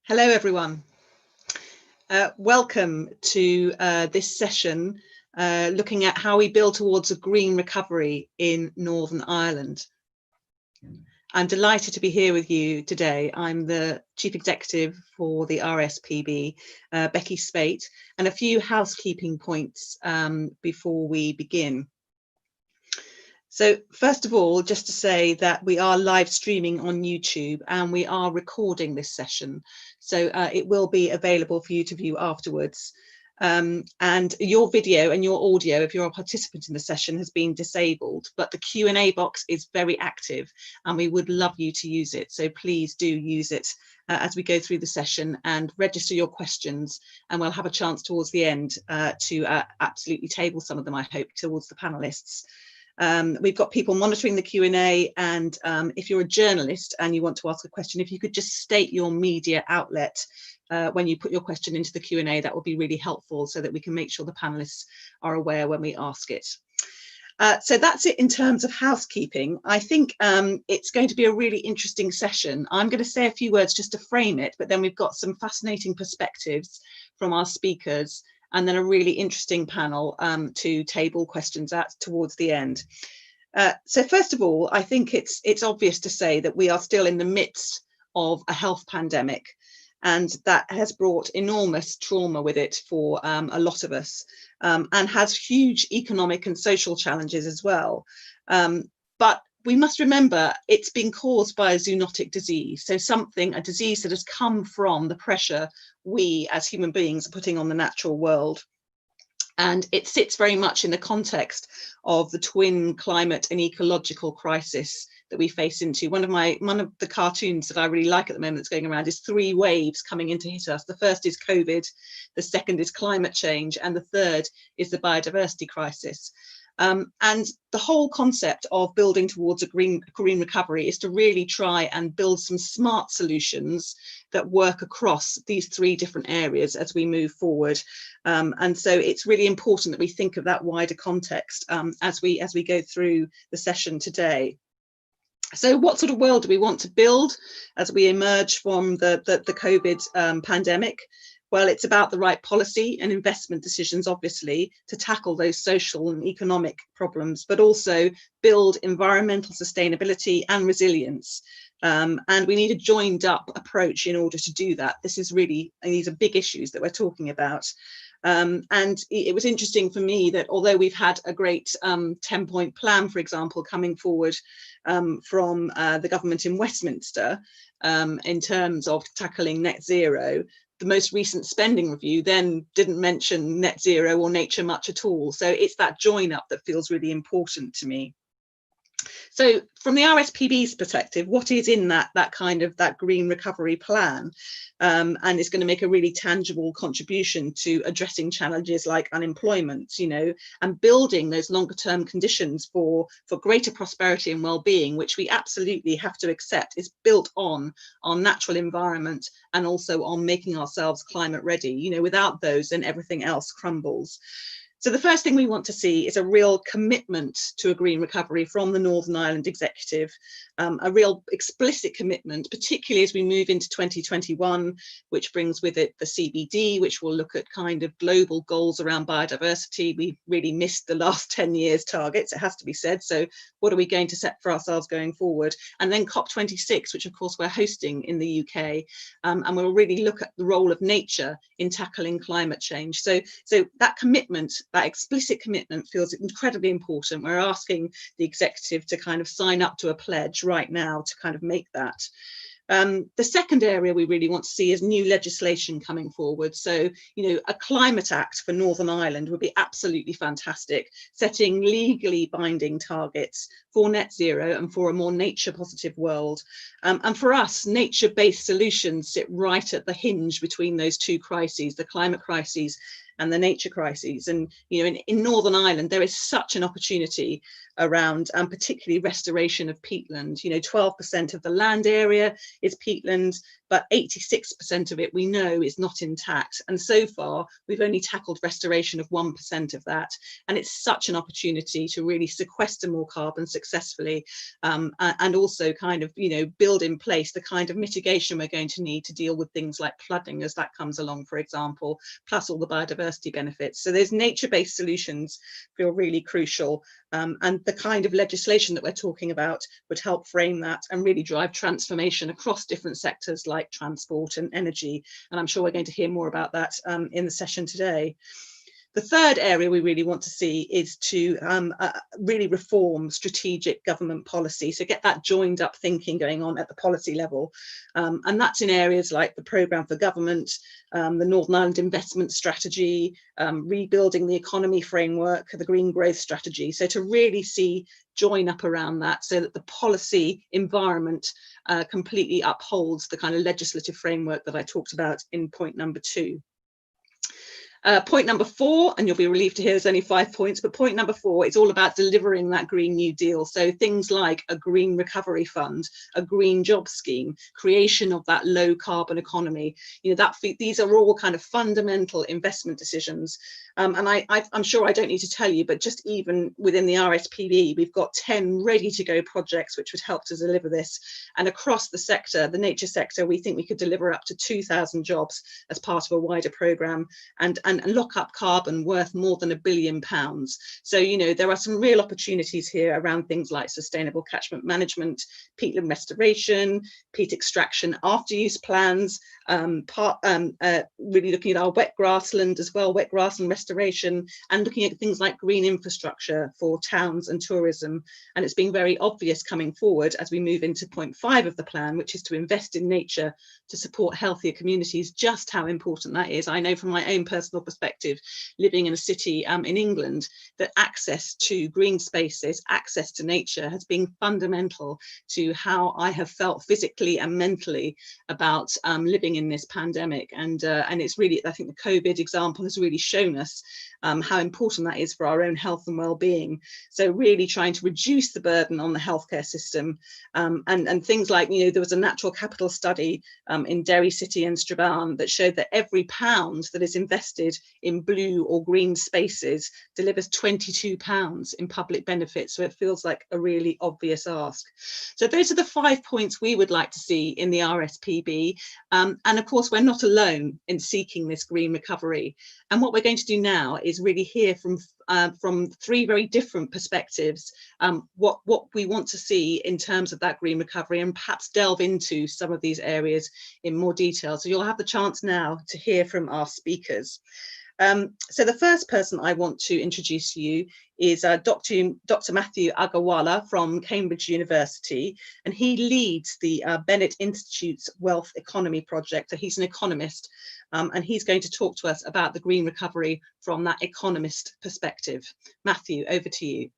Hello, everyone. Welcome to this session looking at how we build towards a green recovery in Northern Ireland. I'm delighted to be here with you today. I'm the Chief Executive for the RSPB, Beccy Speight, and a few housekeeping points before we begin. So first of all, just to say that we are live streaming on YouTube and we are recording this session. So it will be available for you to view afterwards. And your video and your audio, if you're a participant in the session, has been disabled, but the Q&A box is very active and we would love you to use it. So please do use it as we go through the session and register your questions, and we'll have a chance towards the end to absolutely table some of them, I hope, towards the panellists. We've got people monitoring the Q&A, and if you're a journalist and you want to ask a question, if you could just state your media outlet when you put your question into the Q&A, that would be really helpful so that we can make sure the panellists are aware when we ask it. So that's it in terms of housekeeping. I think it's going to be a really interesting session. I'm going to say a few words just to frame it, but then we've got some fascinating perspectives from our speakers, and then a really interesting panel to table questions at towards the end. So first of all, I think it's obvious to say that we are still in the midst of a health pandemic, and that has brought enormous trauma with it for a lot of us, and has huge economic and social challenges as well. But we must remember it's been caused by a zoonotic disease, so a disease that has come from the pressure we as human beings are putting on the natural world. And it sits very much in the context of the twin climate and ecological crisis that we face into. One of the cartoons that I really like at the moment that's going around is 3 waves coming in to hit us. The first is COVID, the second is climate change, and the third is the biodiversity crisis. And the whole concept of building towards a green recovery is to really try and build some smart solutions that work across these 3 different areas as we move forward. And so it's really important that we think of that wider context as we go through the session today. So what sort of world do we want to build as we emerge from the COVID pandemic? Well, it's about the right policy and investment decisions, obviously, to tackle those social and economic problems, but also build environmental sustainability and resilience. And we need a joined up approach in order to do that. These are big issues that we're talking about. And it was interesting for me that although we've had a great 10-point plan, for example, coming forward from the government in Westminster in terms of tackling net zero, the most recent spending review then didn't mention net zero or nature much at all. So it's that join up that feels really important to me. So from the RSPB's perspective, what is in that green recovery plan? And it's going to make a really tangible contribution to addressing challenges like unemployment, and building those longer term conditions for greater prosperity and well-being, which we absolutely have to accept is built on our natural environment and also on making ourselves climate ready. Without those, then everything else crumbles. So the first thing we want to see is a real commitment to a green recovery from the Northern Ireland Executive, a real explicit commitment, particularly as we move into 2021, which brings with it the CBD, which will look at kind of global goals around biodiversity. We really missed the last 10 years targets, it has to be said. So what are we going to set for ourselves going forward? And then COP26, which of course we're hosting in the UK, and we'll really look at the role of nature in tackling climate change. So that commitment, that explicit commitment, feels incredibly important. We're asking the executive to kind of sign up to a pledge right now to kind of make that. The second area we really want to see is new legislation coming forward. So, a climate act for Northern Ireland would be absolutely fantastic, setting legally binding targets for net zero and for a more nature positive world. And for us, nature-based solutions sit right at the hinge between those 2 crises, the climate crises and the nature crises. And in Northern Ireland, there is such an opportunity around particularly restoration of peatland. 12% of the land area is peatland, but 86% of it we know is not intact. And so far, we've only tackled restoration of 1% of that. And it's such an opportunity to really sequester more carbon successfully, and also kind of, build in place the kind of mitigation we're going to need to deal with things like flooding as that comes along, for example, plus all the biodiversity benefits. So those nature-based solutions feel really crucial. And the kind of legislation that we're talking about would help frame that and really drive transformation across different sectors like transport and energy. And I'm sure we're going to hear more about that in the session today. The third area we really want to see is to really reform strategic government policy. So get that joined up thinking going on at the policy level. And that's in areas like the programme for government, the Northern Ireland investment strategy, rebuilding the economy framework, the green growth strategy. So to really see join up around that so that the policy environment completely upholds the kind of legislative framework that I talked about in point number 2. Point number 4, and you'll be relieved to hear there's only 5 points, but point number 4 is all about delivering that Green New Deal. So things like a green recovery fund, a green job scheme, creation of that low carbon economy. These are all kind of fundamental investment decisions. And I'm sure I don't need to tell you, but just even within the RSPB, we've got 10 ready to go projects which would help to deliver this. And across the sector, the nature sector, we think we could deliver up to 2,000 jobs as part of a wider programme and lock up carbon worth more than £1 billion. So, there are some real opportunities here around things like sustainable catchment management, peatland restoration, peat extraction after use plans, really looking at our wet grassland as well, wet grassland restoration, and looking at things like green infrastructure for towns and tourism. And it's been very obvious coming forward as we move into point 5 of the plan, which is to invest in nature to support healthier communities, just how important that is. I know from my own personal perspective, living in a city in England, that access to green spaces, access to nature has been fundamental to how I have felt physically and mentally about living in this pandemic. And it's really, I think the COVID example has really shown us how important that is for our own health and well-being. So really trying to reduce the burden on the healthcare system, and things like, there was a natural capital study in Derry City and Strabane that showed that every pound that is invested in blue or green spaces delivers £22 in public benefits. So it feels like a really obvious ask. So those are the 5 points we would like to see in the RSPB. And of course, we're not alone in seeking this green recovery. And what we're going to do now is really hear from 3 very different perspectives, what we want to see in terms of that green recovery, and perhaps delve into some of these areas in more detail. So you'll have the chance now to hear from our speakers. So the first person I want to introduce to you is Dr. Matthew Agarwala from Cambridge University, and he leads the Bennett Institute's Wealth Economy project. So he's an economist, and he's going to talk to us about the green recovery from that economist perspective. Matthew, over to you.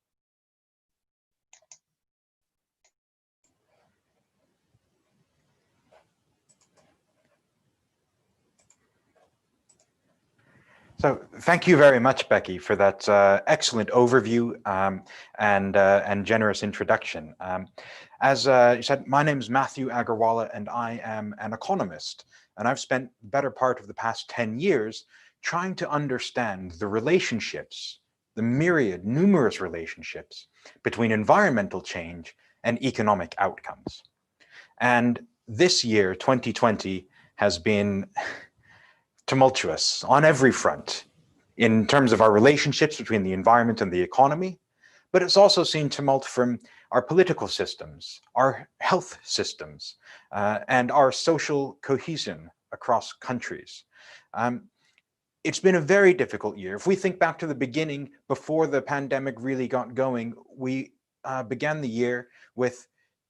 So thank you very much, Becky, for that excellent overview and generous introduction. As you said, my name is Matthew Agarwala, and I am an economist. And I've spent the better part of the past 10 years trying to understand the relationships, the numerous relationships between environmental change and economic outcomes. And this year, 2020, has been tumultuous on every front in terms of our relationships between the environment and the economy, but it's also seen tumult from our political systems, our health systems, and our social cohesion across countries. It's been a very difficult year. If we think back to the beginning, before the pandemic really got going, we began the year with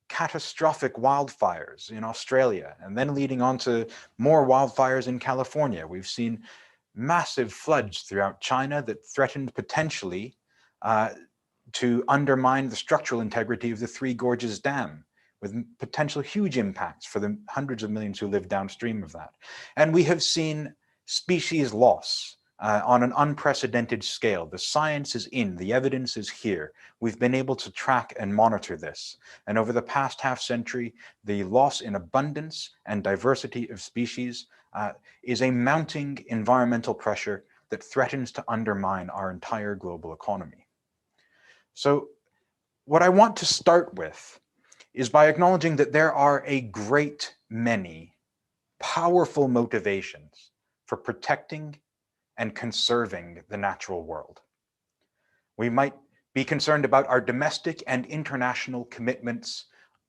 catastrophic wildfires in Australia, and then leading on to more wildfires in California. We've seen massive floods throughout China that threatened potentially to undermine the structural integrity of the Three Gorges Dam, with potential huge impacts for the hundreds of millions who live downstream of that. And we have seen species loss on an unprecedented scale. The science is in, the evidence is here. We've been able to track and monitor this. And over the past half century, the loss in abundance and diversity of species is a mounting environmental pressure that threatens to undermine our entire global economy. So what I want to start with is by acknowledging that there are a great many powerful motivations for protecting and conserving the natural world. We might be concerned about our domestic and international commitments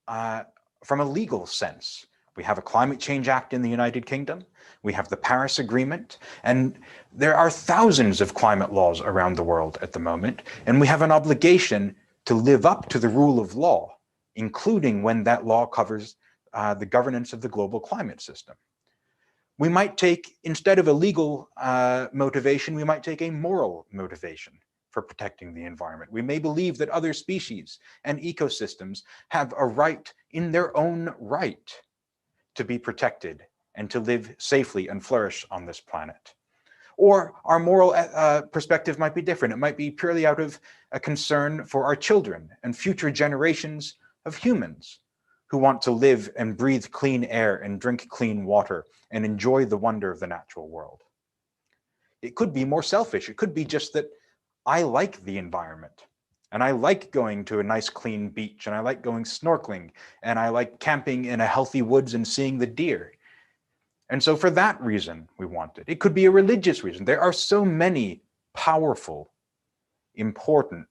from a legal sense. We have a Climate Change Act in the United Kingdom, we have the Paris Agreement, and there are thousands of climate laws around the world at the moment, and we have an obligation to live up to the rule of law, including when that law covers the governance of the global climate system. We might take, instead of a legal motivation, we might take a moral motivation for protecting the environment. We may believe that other species and ecosystems have a right in their own right to be protected and to live safely and flourish on this planet. Or our moral perspective might be different. It might be purely out of a concern for our children and future generations of humans who want to live and breathe clean air and drink clean water and enjoy the wonder of the natural world. It could be more selfish. It could be just that I like the environment and I like going to a nice clean beach and I like going snorkeling and I like camping in a healthy woods and seeing the deer. And so for that reason, we want it. It could be a religious reason. There are so many powerful, important,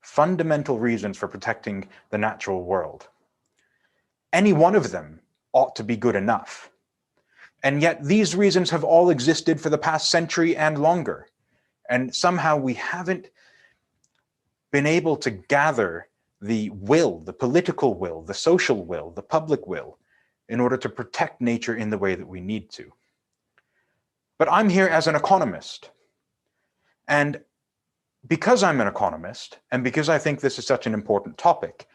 fundamental reasons for protecting the natural world. Any one of them ought to be good enough. And yet these reasons have all existed for the past century and longer. And somehow we haven't been able to gather the will, the political will, the social will, the public will, in order to protect nature in the way that we need to. But I'm here as an economist. And because I'm an economist, and because I think this is such an important topic,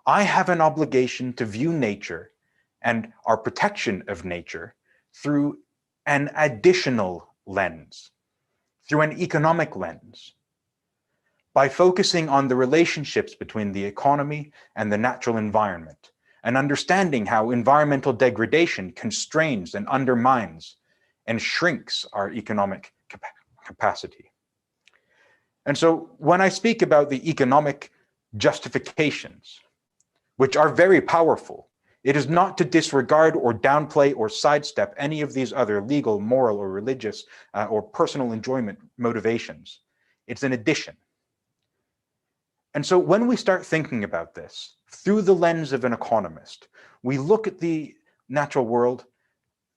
I have an obligation to view nature and our protection of nature through an additional lens, through an economic lens, by focusing on the relationships between the economy and the natural environment, and understanding how environmental degradation constrains and undermines and shrinks our economic capacity. And so when I speak about the economic justifications, which are very powerful, it is not to disregard or downplay or sidestep any of these other legal, moral, or religious or personal enjoyment motivations. It's an addition. And so when we start thinking about this through the lens of an economist, we look at the natural world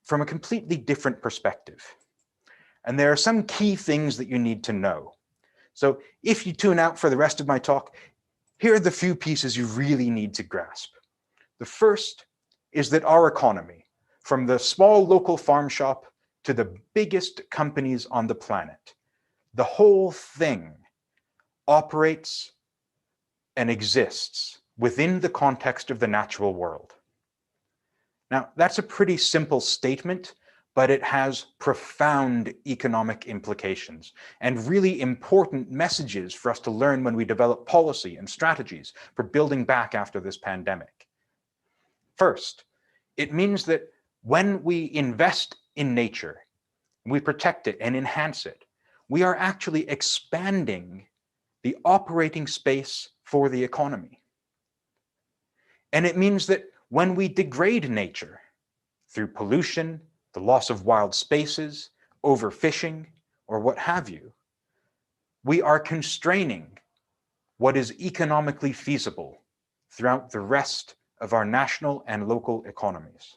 from a completely different perspective. And there are some key things that you need to know. So if you tune out for the rest of my talk, here are the few pieces you really need to grasp. The first is that our economy, from the small local farm shop to the biggest companies on the planet, the whole thing operates and exists within the context of the natural world. Now, that's a pretty simple statement, but it has profound economic implications and really important messages for us to learn when we develop policy and strategies for building back after this pandemic. First, it means that when we invest in nature, we protect it and enhance it, we are actually expanding the operating space for the economy. And it means that when we degrade nature through pollution, the loss of wild spaces, overfishing, or what have you, we are constraining what is economically feasible throughout the rest of our national and local economies.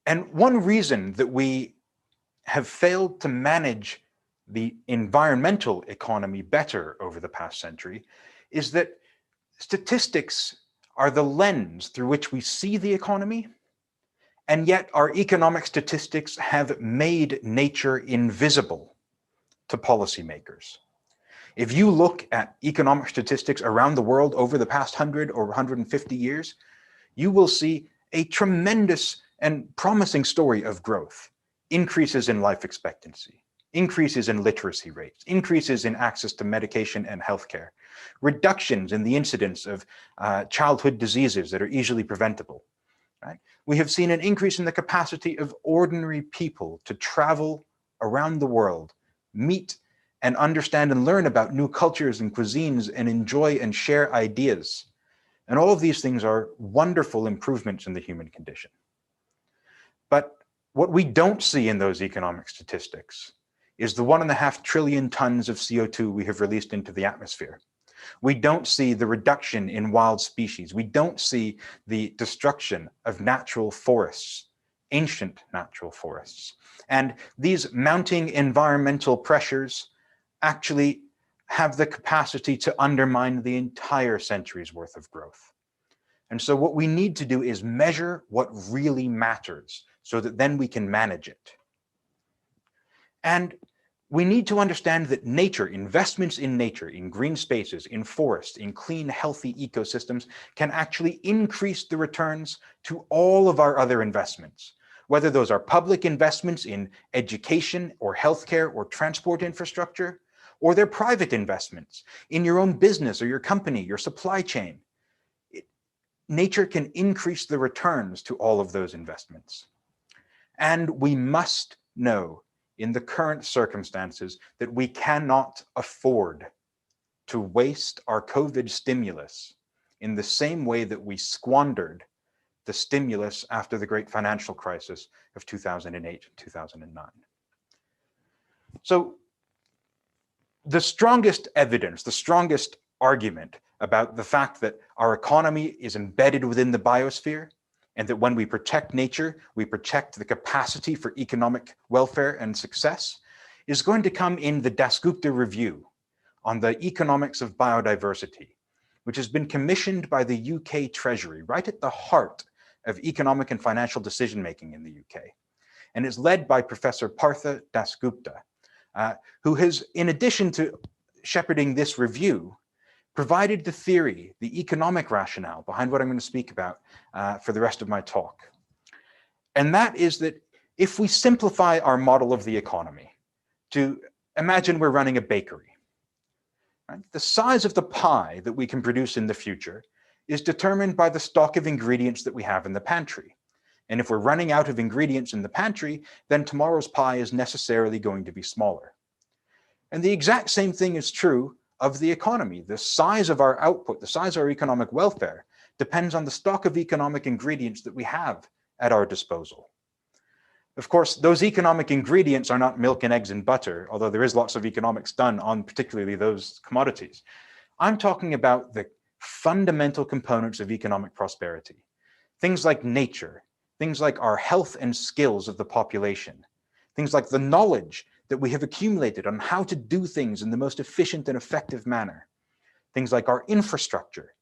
And one reason that we have failed to manage the environmental economy better over the past century is that statistics are the lens through which we see the economy, and yet our economic statistics have made nature invisible to policymakers. If you look at economic statistics around the world over the past 100 or 150 years, you will see a tremendous and promising story of growth. increases in life expectancy, increases in literacy rates, increases in access to medication and healthcare, reductions in the incidence of childhood diseases that are easily preventable. Right? We have seen an increase in the capacity of ordinary people to travel around the world, meet and understand and learn about new cultures and cuisines and enjoy and share ideas. And all of these things are wonderful improvements in the human condition. But what we don't see in those economic statistics is the 1.5 trillion tons of CO2 we have released into the atmosphere. We don't see the reduction in wild species. We don't see the destruction of natural forests, ancient natural forests. And these mounting environmental pressures actually have the capacity to undermine the entire century's worth of growth. And so what we need to do is measure what really matters so that then we can manage it. And we need to understand that nature, investments in nature, in green spaces, in forests, in clean, healthy ecosystems can actually increase the returns to all of our other investments, whether those are public investments in education or healthcare or transport infrastructure, or they're private investments in your own business or your company, your supply chain. Nature can increase the returns to all of those investments. And we must know in the current circumstances that we cannot afford to waste our COVID stimulus in the same way that we squandered the stimulus after the great financial crisis of 2008 and 2009. So the strongest evidence, the strongest argument about the fact that our economy is embedded within the biosphere and that when we protect nature, we protect the capacity for economic welfare and success, is going to come in the Dasgupta Review on the economics of biodiversity, which has been commissioned by the UK Treasury, right at the heart of economic and financial decision-making in the UK. And is led by Professor Partha Dasgupta, who has, in addition to shepherding this review, provided the theory, the economic rationale behind what I'm going to speak about for the rest of my talk. And that is that if we simplify our model of the economy to imagine we're running a bakery, right? The size of the pie that we can produce in the future is determined by the stock of ingredients that we have in the pantry. And if we're running out of ingredients in the pantry, then tomorrow's pie is necessarily going to be smaller. And the exact same thing is true of the economy. The size of our output, the size of our economic welfare depends on the stock of economic ingredients that we have at our disposal. Of course, those economic ingredients are not milk and eggs and butter, although there is lots of economics done on particularly those commodities. I'm talking about the fundamental components of economic prosperity. Things like nature, things like our health and skills of the population, things like the knowledge that we have accumulated on how to do things in the most efficient and effective manner. Things like our infrastructure,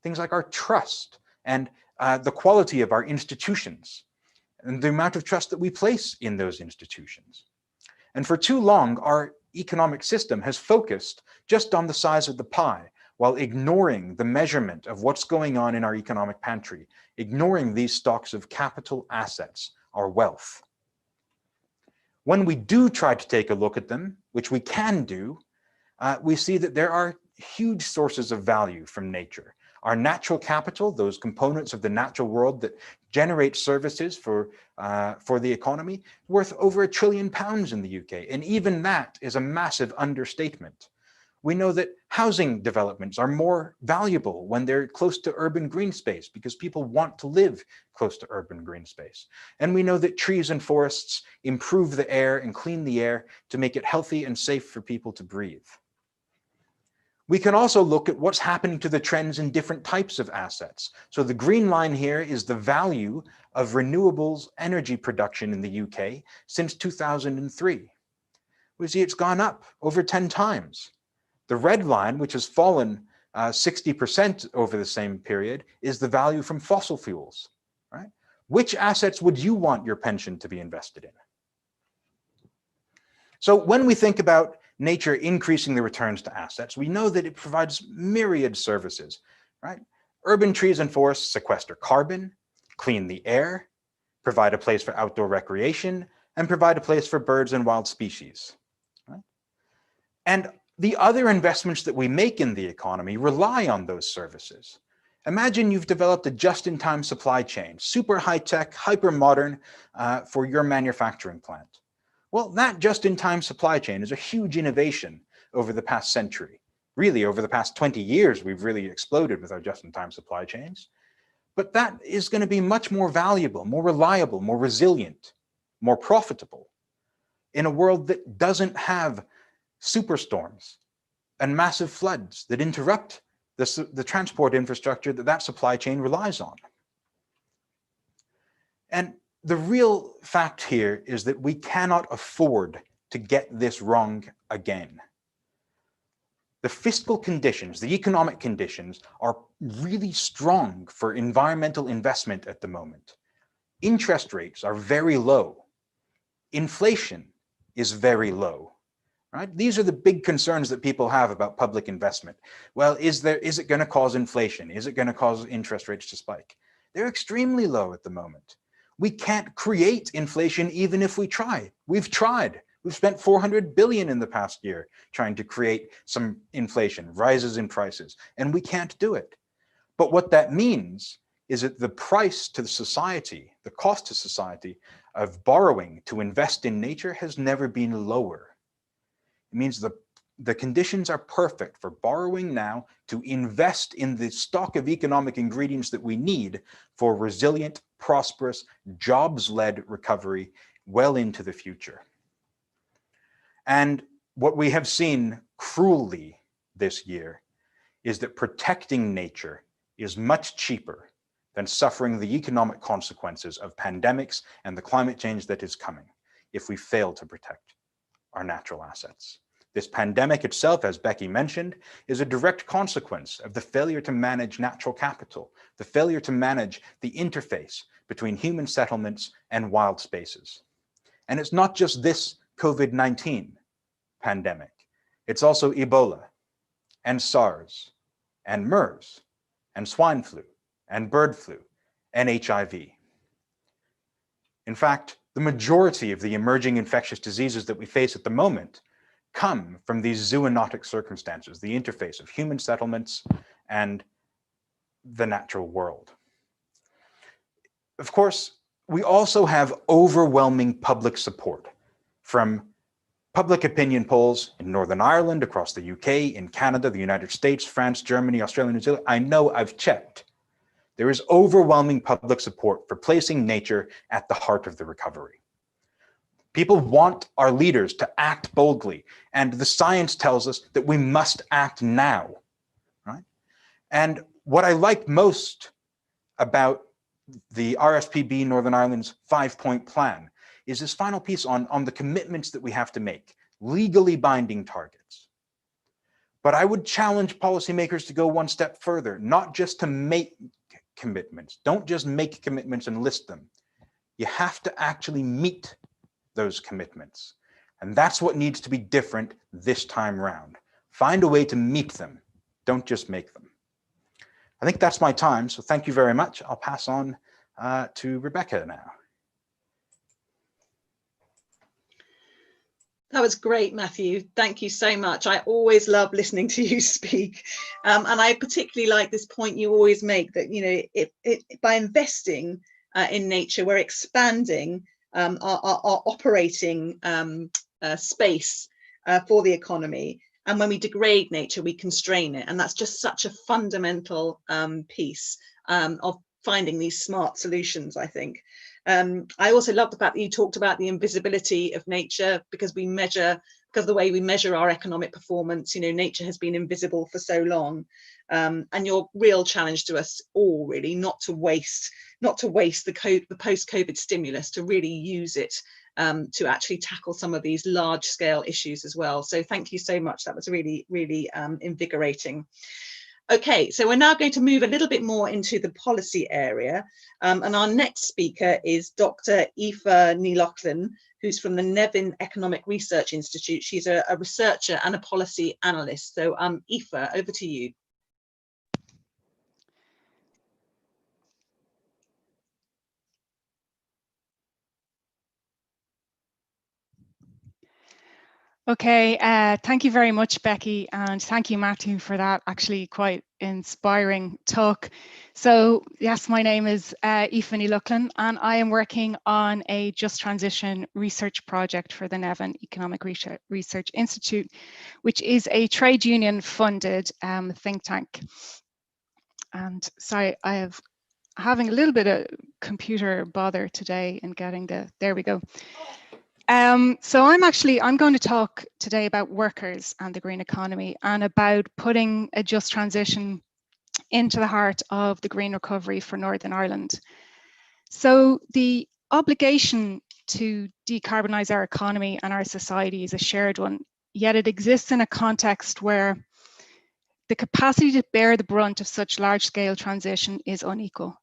things like our trust and the quality of our institutions and the amount of trust that we place in those institutions. And for too long, our economic system has focused just on the size of the pie while ignoring the measurement of what's going on in our economic pantry, ignoring these stocks of capital assets, our wealth. When we do try to take a look at them, which we can do, we see that there are huge sources of value from nature. Our natural capital, those components of the natural world that generate services for the economy, worth over £1 trillion in the UK. And even that is a massive understatement. We know that housing developments are more valuable when they're close to urban green space because people want to live close to urban green space. And we know that trees and forests improve the air and clean the air to make it healthy and safe for people to breathe. We can also look at what's happening to the trends in different types of assets. So the green line here is the value of renewables energy production in the UK since 2003. We see it's gone up over 10 times. The red line, which has fallen 60% over the same period, is the value from fossil fuels, right? Which assets would you want your pension to be invested in? So when we think about nature increasing the returns to assets, we know that it provides myriad services, right? Urban trees and forests sequester carbon, clean the air, provide a place for outdoor recreation, and provide a place for birds and wild species. Right? And the other investments that we make in the economy rely on those services. Imagine you've developed a just-in-time supply chain, super high-tech, hyper-modern for your manufacturing plant. Well, that just-in-time supply chain is a huge innovation over the past century. Really, over the past 20 years, we've really exploded with our just-in-time supply chains. But that is going to be much more valuable, more reliable, more resilient, more profitable in a world that doesn't have superstorms and massive floods that interrupt the transport infrastructure that supply chain relies on. And the real fact here is that we cannot afford to get this wrong again. The fiscal conditions, the economic conditions are really strong for environmental investment at the moment. Interest rates are very low. Inflation is very low. Right? These are the big concerns that people have about public investment. Well, is it going to cause inflation? Is it going to cause interest rates to spike? They're extremely low at the moment. We can't create inflation even if we try. We've tried. We've spent 400 billion in the past year trying to create some inflation, rises in prices, and we can't do it. But what that means is that the price to society, the cost to society of borrowing to invest in nature has never been lower. It means the conditions are perfect for borrowing now to invest in the stock of economic ingredients that we need for resilient, prosperous, jobs-led recovery well into the future. And what we have seen cruelly this year is that protecting nature is much cheaper than suffering the economic consequences of pandemics and the climate change that is coming if we fail to protect our natural assets. This pandemic itself, as Beccy mentioned, is a direct consequence of the failure to manage natural capital, the failure to manage the interface between human settlements and wild spaces. And it's not just this COVID-19 pandemic. It's also Ebola and SARS and MERS and swine flu and bird flu and HIV. In fact, the majority of the emerging infectious diseases that we face at the moment come from these zoonotic circumstances, the interface of human settlements and the natural world. Of course, we also have overwhelming public support from public opinion polls in Northern Ireland, across the UK, in Canada, the United States, France, Germany, Australia, New Zealand. I know, I've checked. There is overwhelming public support for placing nature at the heart of the recovery. People want our leaders to act boldly, and the science tells us that we must act now, right? And what I like most about the RSPB Northern Ireland's 5-point plan is this final piece on the commitments that we have to make, legally binding targets. But I would challenge policymakers to go one step further, not just to make commitments. Don't just make commitments and list them. You have to actually meet those commitments. And that's what needs to be different this time round. Find a way to meet them. Don't just make them. I think that's my time, so thank you very much. I'll pass on to Rebecca now. That was great, Matthew. Thank you so much. I always love listening to you speak. And I particularly like this point you always make that, you know, by investing in nature, we're expanding our operating space for the economy. And when we degrade nature, we constrain it. And that's just such a fundamental piece of finding these smart solutions, I think. I also love the fact that you talked about the invisibility of nature, because of the way we measure our economic performance. You know, nature has been invisible for so long, and your real challenge to us all, really, not to waste the post-COVID stimulus, to really use it to actually tackle some of these large-scale issues as well. So thank you so much. That was really, really invigorating. Okay, so we're now going to move a little bit more into the policy area, and our next speaker is Dr. Aoife ní Lochlainn, who's from the Nevin Economic Research Institute. She's a researcher and a policy analyst. So Aoife, over to you. Okay, thank you very much, Becky, and thank you, Matthew, for that actually quite inspiring talk. So yes, my name is Aoife Lochlainn, and I am working on a Just Transition research project for the Nevin Economic Research Institute, which is a trade union funded think tank. And sorry, I have having a little bit of computer bother today and getting there we go. So I'm going to talk today about workers and the green economy and about putting a just transition into the heart of the green recovery for Northern Ireland. So the obligation to decarbonise our economy and our society is a shared one, yet it exists in a context where the capacity to bear the brunt of such large-scale transition is unequal.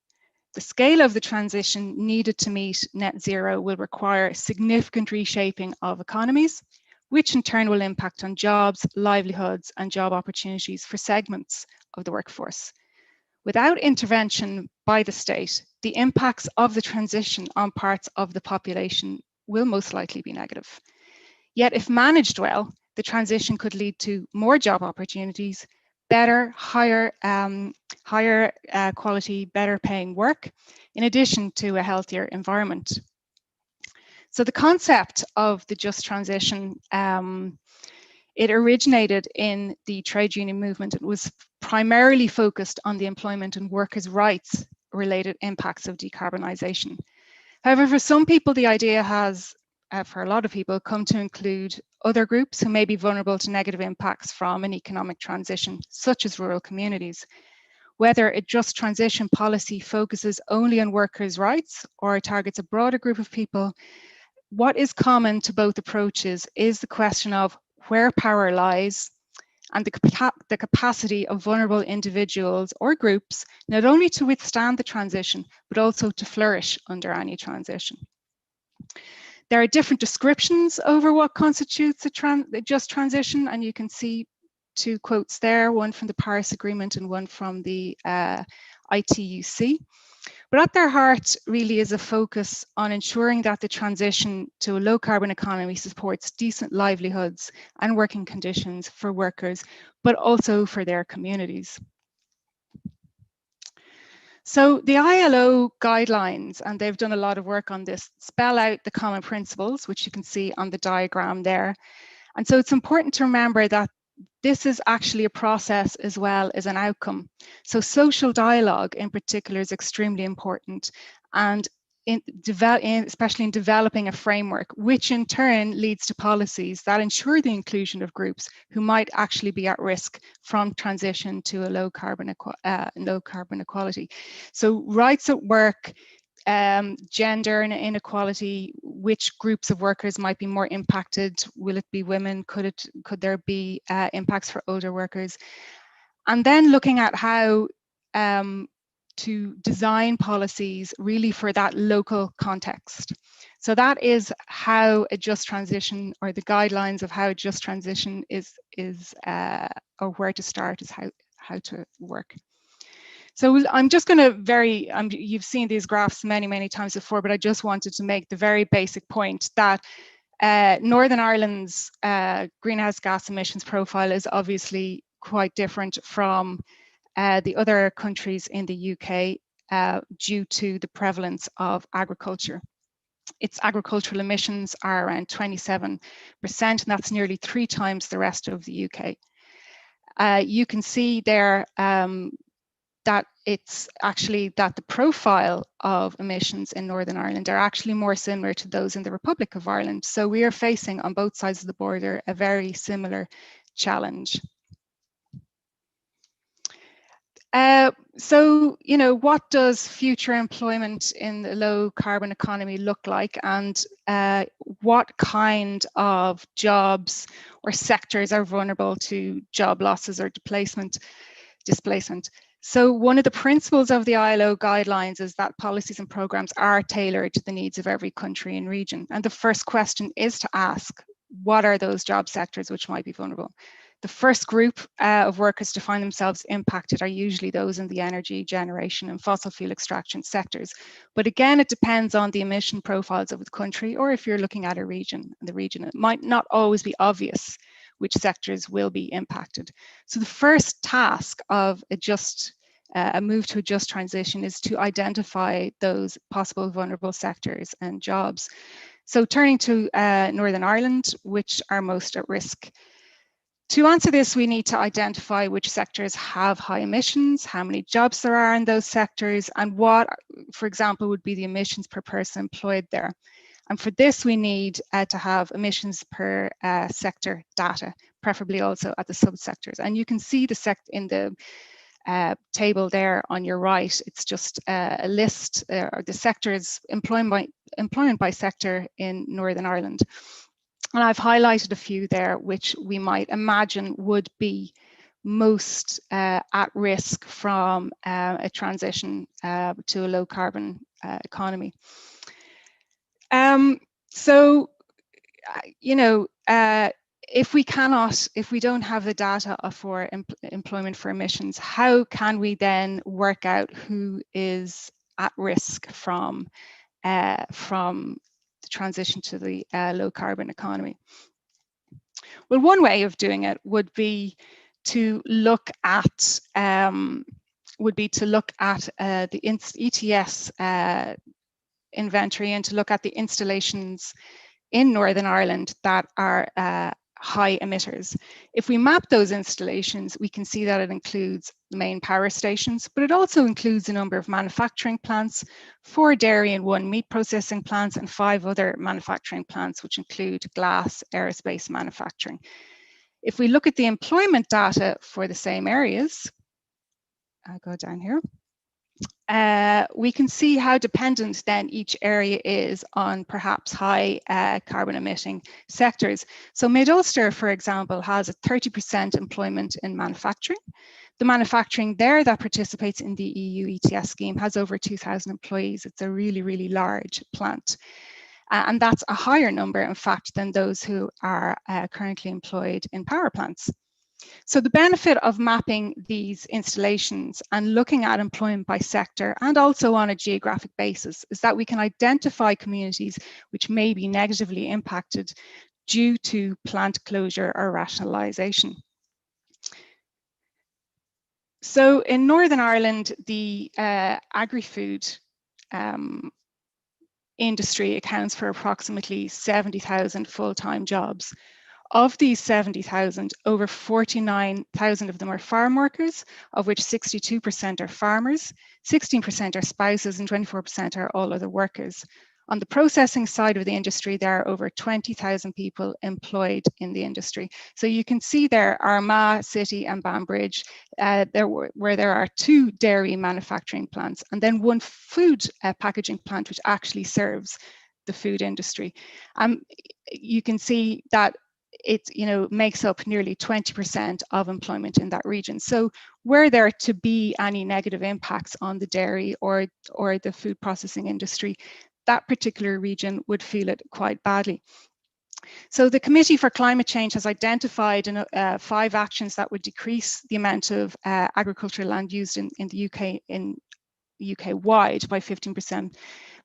The scale of the transition needed to meet net zero will require significant reshaping of economies, which in turn will impact on jobs, livelihoods, and job opportunities for segments of the workforce. Without intervention by the state, the impacts of the transition on parts of the population will most likely be negative. Yet if managed well, the transition could lead to more job opportunities, better, higher quality, better paying work, in addition to a healthier environment. So the concept of the just transition, it originated in the trade union movement. It was primarily focused on the employment and workers' rights related impacts of decarbonisation. However, for some people, the idea has, for a lot of people, come to include other groups who may be vulnerable to negative impacts from an economic transition, such as rural communities. Whether a just transition policy focuses only on workers' rights or targets a broader group of people, what is common to both approaches is the question of where power lies and the capacity of vulnerable individuals or groups not only to withstand the transition, but also to flourish under any transition. There are different descriptions over what constitutes a just transition, and you can see two quotes there, one from the Paris Agreement and one from the ITUC. But at their heart really is a focus on ensuring that the transition to a low carbon economy supports decent livelihoods and working conditions for workers, but also for their communities. So the ILO guidelines, and they've done a lot of work on this, spell out the common principles, which you can see on the diagram there. And so it's important to remember that this is actually a process as well as an outcome. So social dialogue in particular is extremely important, and especially in developing a framework, which in turn leads to policies that ensure the inclusion of groups who might actually be at risk from transition to a low carbon equality. So rights at work, gender inequality, which groups of workers might be more impacted? Will it be women? Could there be impacts for older workers? And then looking at how to design policies really for that local context. So that is how a just transition, or the guidelines of how a just transition is or where to start, is how to work. So I'm just going to you've seen these graphs many times before, but I just wanted to make the very basic point that Northern Ireland's greenhouse gas emissions profile is obviously quite different from the other countries in the UK due to the prevalence of agriculture. Its agricultural emissions are around 27%, and that's nearly 3 times the rest of the UK. You can see there that it's actually that the profile of emissions in Northern Ireland are actually more similar to those in the Republic of Ireland. So we are facing on both sides of the border a very similar challenge. So, you know, what does future employment in the low carbon economy look like, and what kind of jobs or sectors are vulnerable to job losses or displacement? So one of the principles of the ILO guidelines is that policies and programs are tailored to the needs of every country and region. And the first question is to ask, what are those job sectors which might be vulnerable? The first group of workers to find themselves impacted are usually those in the energy generation and fossil fuel extraction sectors. But again, it depends on the emission profiles of the country, or if you're looking at a region, it might not always be obvious which sectors will be impacted. So the first task of a move to a just transition is to identify those possible vulnerable sectors and jobs. So turning to Northern Ireland, which are most at risk. To answer this, we need to identify which sectors have high emissions, how many jobs there are in those sectors, and what, for example, would be the emissions per person employed there. And for this, we need to have emissions per sector data, preferably also at the subsectors. And you can see in the table there on your right. It's just a list or the sectors employment by sector in Northern Ireland. And I've highlighted a few there which we might imagine would be most at risk from a transition to a low carbon economy. If we don't have the data for employment for emissions, how can we then work out who is at risk from the transition to the low carbon economy? Well, one way of doing it would be to look at the ETS inventory and to look at the installations in Northern Ireland that are high emitters. If we map those installations, we can see that it includes the main power stations, but it also includes a number of manufacturing plants, 4 dairy and 1 meat processing plants, and 5 other manufacturing plants, which include glass, aerospace manufacturing. If we look at the employment data for the same areas, I'll go down here. We can see how dependent then each area is on perhaps high carbon emitting sectors. So Mid-Ulster, for example, has a 30% employment in manufacturing. The manufacturing there that participates in the EU ETS scheme has over 2,000 employees. It's a really, really large plant. And that's a higher number, in fact, than those who are currently employed in power plants. So the benefit of mapping these installations and looking at employment by sector and also on a geographic basis is that we can identify communities which may be negatively impacted due to plant closure or rationalisation. So in Northern Ireland, the agri-food industry accounts for approximately 70,000 full-time jobs. Of these 70,000, over 49,000 of them are farm workers, of which 62% are farmers, 16% are spouses, and 24% are all other workers. On the processing side of the industry, there are over 20,000 people employed in the industry. So you can see there Armagh, City and Banbridge, where there are 2 dairy manufacturing plants and then 1 food packaging plant which actually serves the food industry. You can see that it makes up nearly 20% of employment in that region. So were there to be any negative impacts on the dairy or the food processing industry, that particular region would feel it quite badly. So the Committee for Climate Change has identified 5 actions that would decrease the amount of agricultural land used in the UK UK-wide by 15%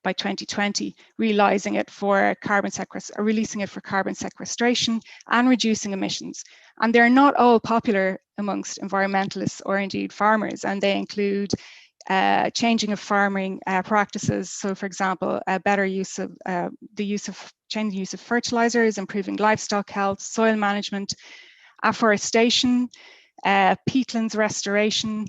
by 2020, releasing it for carbon sequestration and reducing emissions. And they're not all popular amongst environmentalists or indeed farmers, and they include changing of farming practices. So, for example, changing use of fertilizers, improving livestock health, soil management, afforestation, peatlands restoration,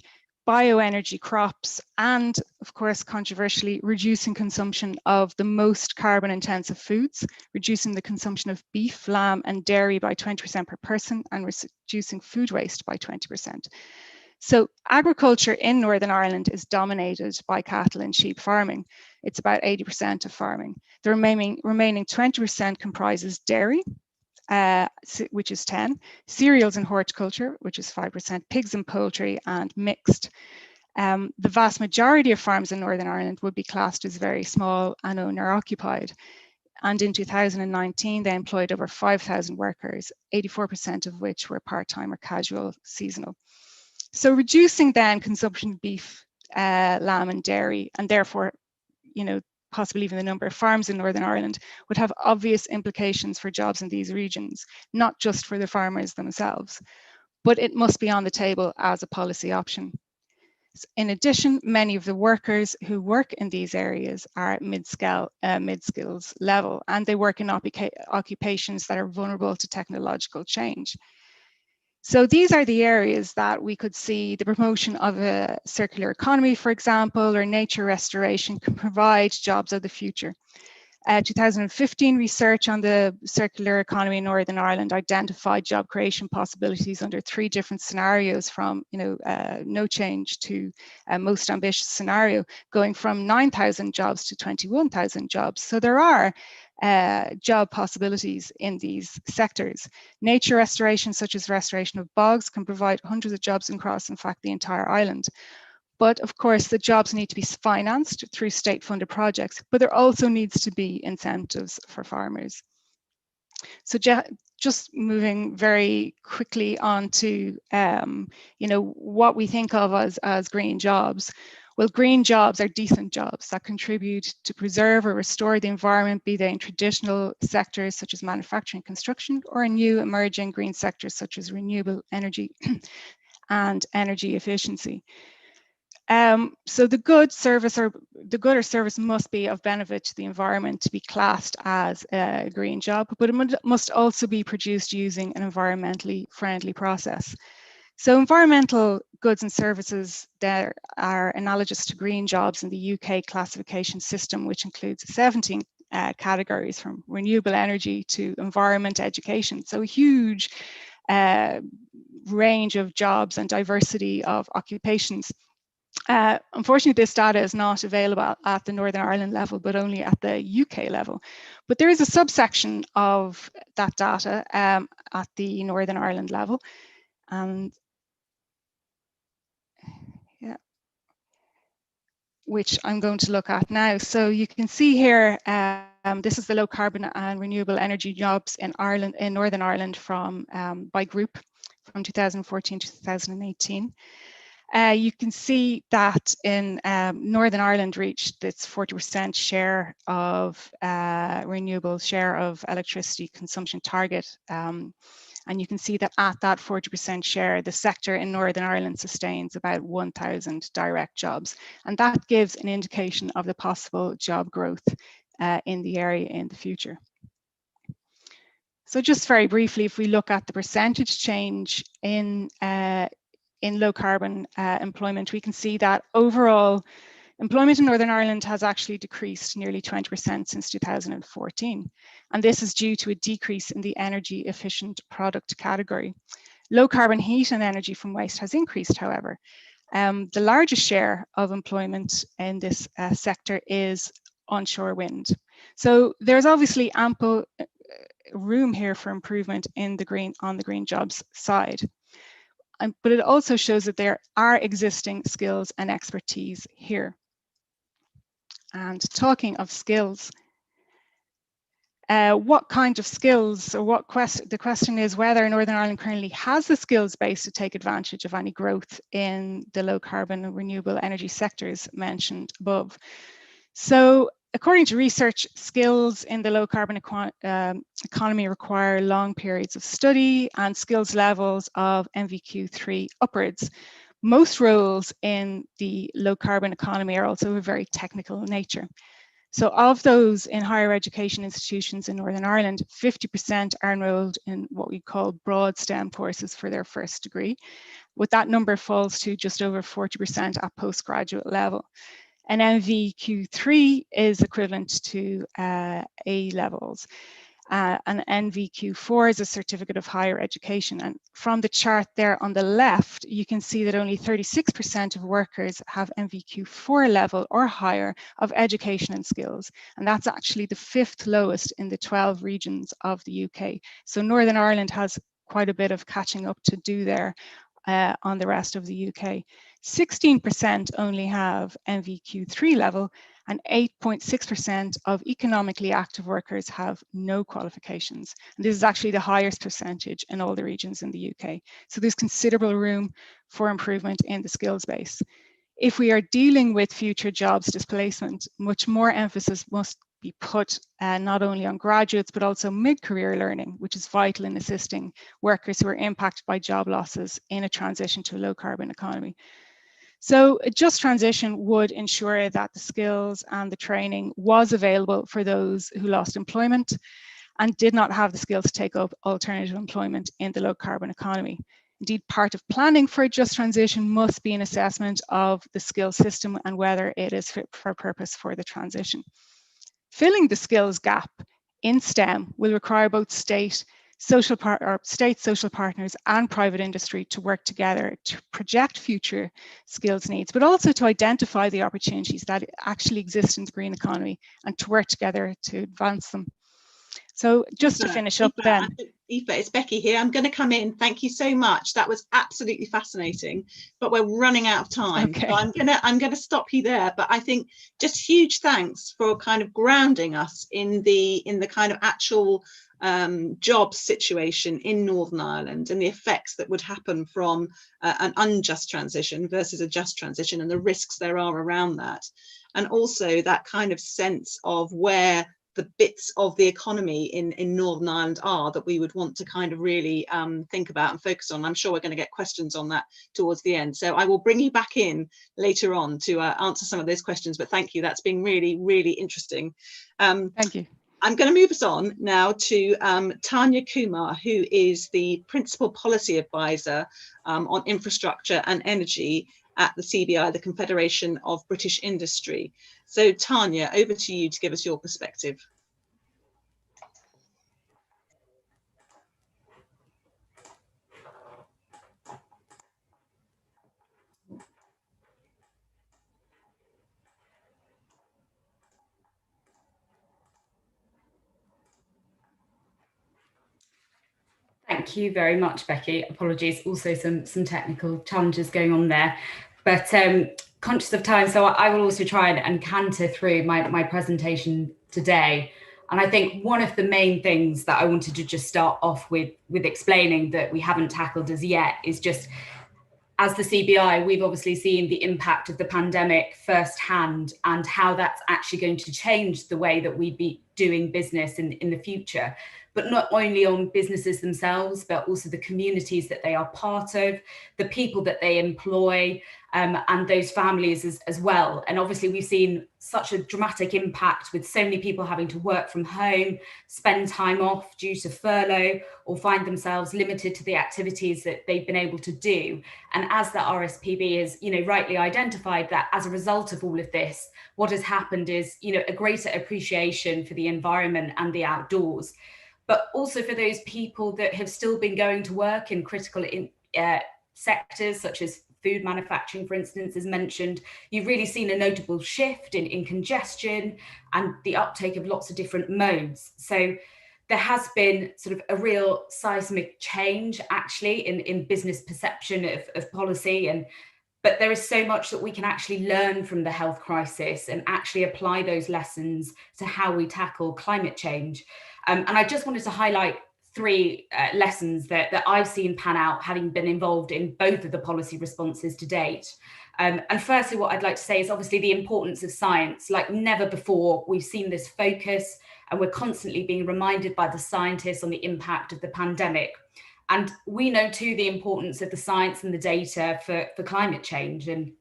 bioenergy crops, and of course, controversially, reducing consumption of the most carbon intensive foods, reducing the consumption of beef, lamb and dairy by 20% per person, and reducing food waste by 20%. So agriculture in Northern Ireland is dominated by cattle and sheep farming. It's about 80% of farming. The remaining 20% comprises dairy, which is 10, cereals and horticulture, which is 5%, pigs and poultry, and mixed. The vast majority of farms in Northern Ireland would be classed as very small and owner occupied. And in 2019, they employed over 5,000 workers, 84% of which were part-time or casual seasonal. So reducing then consumption of beef, lamb and dairy, and therefore, possibly even the number of farms in Northern Ireland, would have obvious implications for jobs in these regions, not just for the farmers themselves, but it must be on the table as a policy option. In addition, many of the workers who work in these areas are at mid-skills level, and they work in occupations that are vulnerable to technological change. So these are the areas that we could see the promotion of a circular economy, for example, or nature restoration can provide jobs of the future. 2015 research on the circular economy in Northern Ireland identified job creation possibilities under 3 different scenarios, from no change to most ambitious scenario, going from 9,000 jobs to 21,000 jobs. So there are job possibilities in these sectors. Nature restoration, such as restoration of bogs, can provide hundreds of jobs across, in fact, the entire island. But of course, the jobs need to be financed through state-funded projects, but there also needs to be incentives for farmers. So just moving very quickly on to what we think of as green jobs. Well, green jobs are decent jobs that contribute to preserve or restore the environment, be they in traditional sectors such as manufacturing, construction, or in new emerging green sectors such as renewable energy and energy efficiency. So the good or service must be of benefit to the environment to be classed as a green job, but it must also be produced using an environmentally friendly process. So environmental goods and services that are analogous to green jobs in the UK classification system, which includes 17 categories, from renewable energy to environment, education. So a huge range of jobs and diversity of occupations. Unfortunately, this data is not available at the Northern Ireland level, but only at the UK level. But there is a subsection of that data at the Northern Ireland level. And which I'm going to look at now. So you can see here, this is the low carbon and renewable energy jobs in Ireland, in Northern Ireland, from by group from 2014 to 2018. You can see that in Northern Ireland reached its 40% share of renewable share of electricity consumption target. And you can see that at that 40% share, the sector in Northern Ireland sustains about 1,000 direct jobs. And that gives an indication of the possible job growth in the area in the future. So just very briefly, if we look at the percentage change in low carbon employment, we can see that overall employment in Northern Ireland has actually decreased nearly 20% since 2014. And this is due to a decrease in the energy efficient product category. Low carbon heat and energy from waste has increased, however. The largest share of employment in this sector is onshore wind. So there's obviously ample room here for improvement in on the green jobs side. But it also shows that there are existing skills and expertise here. And talking of skills, what kind of skills, or the question is whether Northern Ireland currently has the skills base to take advantage of any growth in the low carbon and renewable energy sectors mentioned above. So according to research, skills in the low carbon economy require long periods of study and skills levels of NVQ3 upwards. Most roles in the low carbon economy are also of a very technical nature. So of those in higher education institutions in Northern Ireland, 50% are enrolled in what we call broad STEM courses for their first degree. With that number falls to just over 40% at postgraduate level. An NVQ3 is equivalent to A levels. An NVQ4 is a certificate of higher education. And from the chart there on the left, you can see that only 36% of workers have NVQ4 level or higher of education and skills. And that's actually the 5th lowest in the 12 regions of the UK. So Northern Ireland has quite a bit of catching up to do there on the rest of the UK. 16% only have NVQ3 level, and 8.6% of economically active workers have no qualifications. And this is actually the highest percentage in all the regions in the UK. So there's considerable room for improvement in the skills base. If we are dealing with future jobs displacement, much more emphasis must be put not only on graduates, but also mid-career learning, which is vital in assisting workers who are impacted by job losses in a transition to a low carbon economy. So a just transition would ensure that the skills and the training was available for those who lost employment and did not have the skills to take up alternative employment in the low carbon economy. Indeed, part of planning for a just transition must be an assessment of the skills system and whether it is fit for purpose for the transition. Filling the skills gap in STEM will require both state social partners and private industry to work together to project future skills needs, but also to identify the opportunities that actually exist in the green economy and to work together to advance them. So just to finish up then. Aoife, it's Becky here. I'm going to come in. Thank you so much. That was absolutely fascinating, but we're running out of time. Okay. So I'm going to stop you there. But I think just huge thanks for kind of grounding us in the kind of actual job situation in Northern Ireland and the effects that would happen from an unjust transition versus a just transition and the risks there are around that. And also that kind of sense of where the bits of the economy in Northern Ireland are that we would want to kind of really think about and focus on. I'm sure we're going to get questions on that towards the end. So I will bring you back in later on to answer some of those questions, but thank you. That's been really, really interesting. Thank you. I'm going to move us on now to Tania Kumar, who is the Principal Policy Advisor on Infrastructure and Energy at the CBI, the Confederation of British Industry. So Tania, over to you to give us your perspective. Thank you very much, Becky. Apologies, also some technical challenges going on there, but conscious of time, so I will also try and canter through my presentation today. And I think one of the main things that I wanted to just start off with explaining that we haven't tackled as yet is just, as the CBI, we've obviously seen the impact of the pandemic firsthand and how that's actually going to change the way that we be doing business in the future. But not only on businesses themselves, but also the communities that they are part of, the people that they employ, and those families as well. And obviously we've seen such a dramatic impact with so many people having to work from home, spend time off due to furlough, or find themselves limited to the activities that they've been able to do. And as the RSPB has, rightly identified that as a result of all of this, what has happened is, a greater appreciation for the environment and the outdoors, but also for those people that have still been going to work in critical sectors such as food manufacturing, for instance, is mentioned. You've really seen a notable shift in congestion and the uptake of lots of different modes. So there has been sort of a real seismic change actually in business perception of policy, but there is so much that we can actually learn from the health crisis and actually apply those lessons to how we tackle climate change. And I just wanted to highlight three lessons that I've seen pan out, having been involved in both of the policy responses to date. And firstly, what I'd like to say is obviously the importance of science. Like never before, we've seen this focus, and we're constantly being reminded by the scientists on the impact of the pandemic. And we know too the importance of the science and the data for climate change, and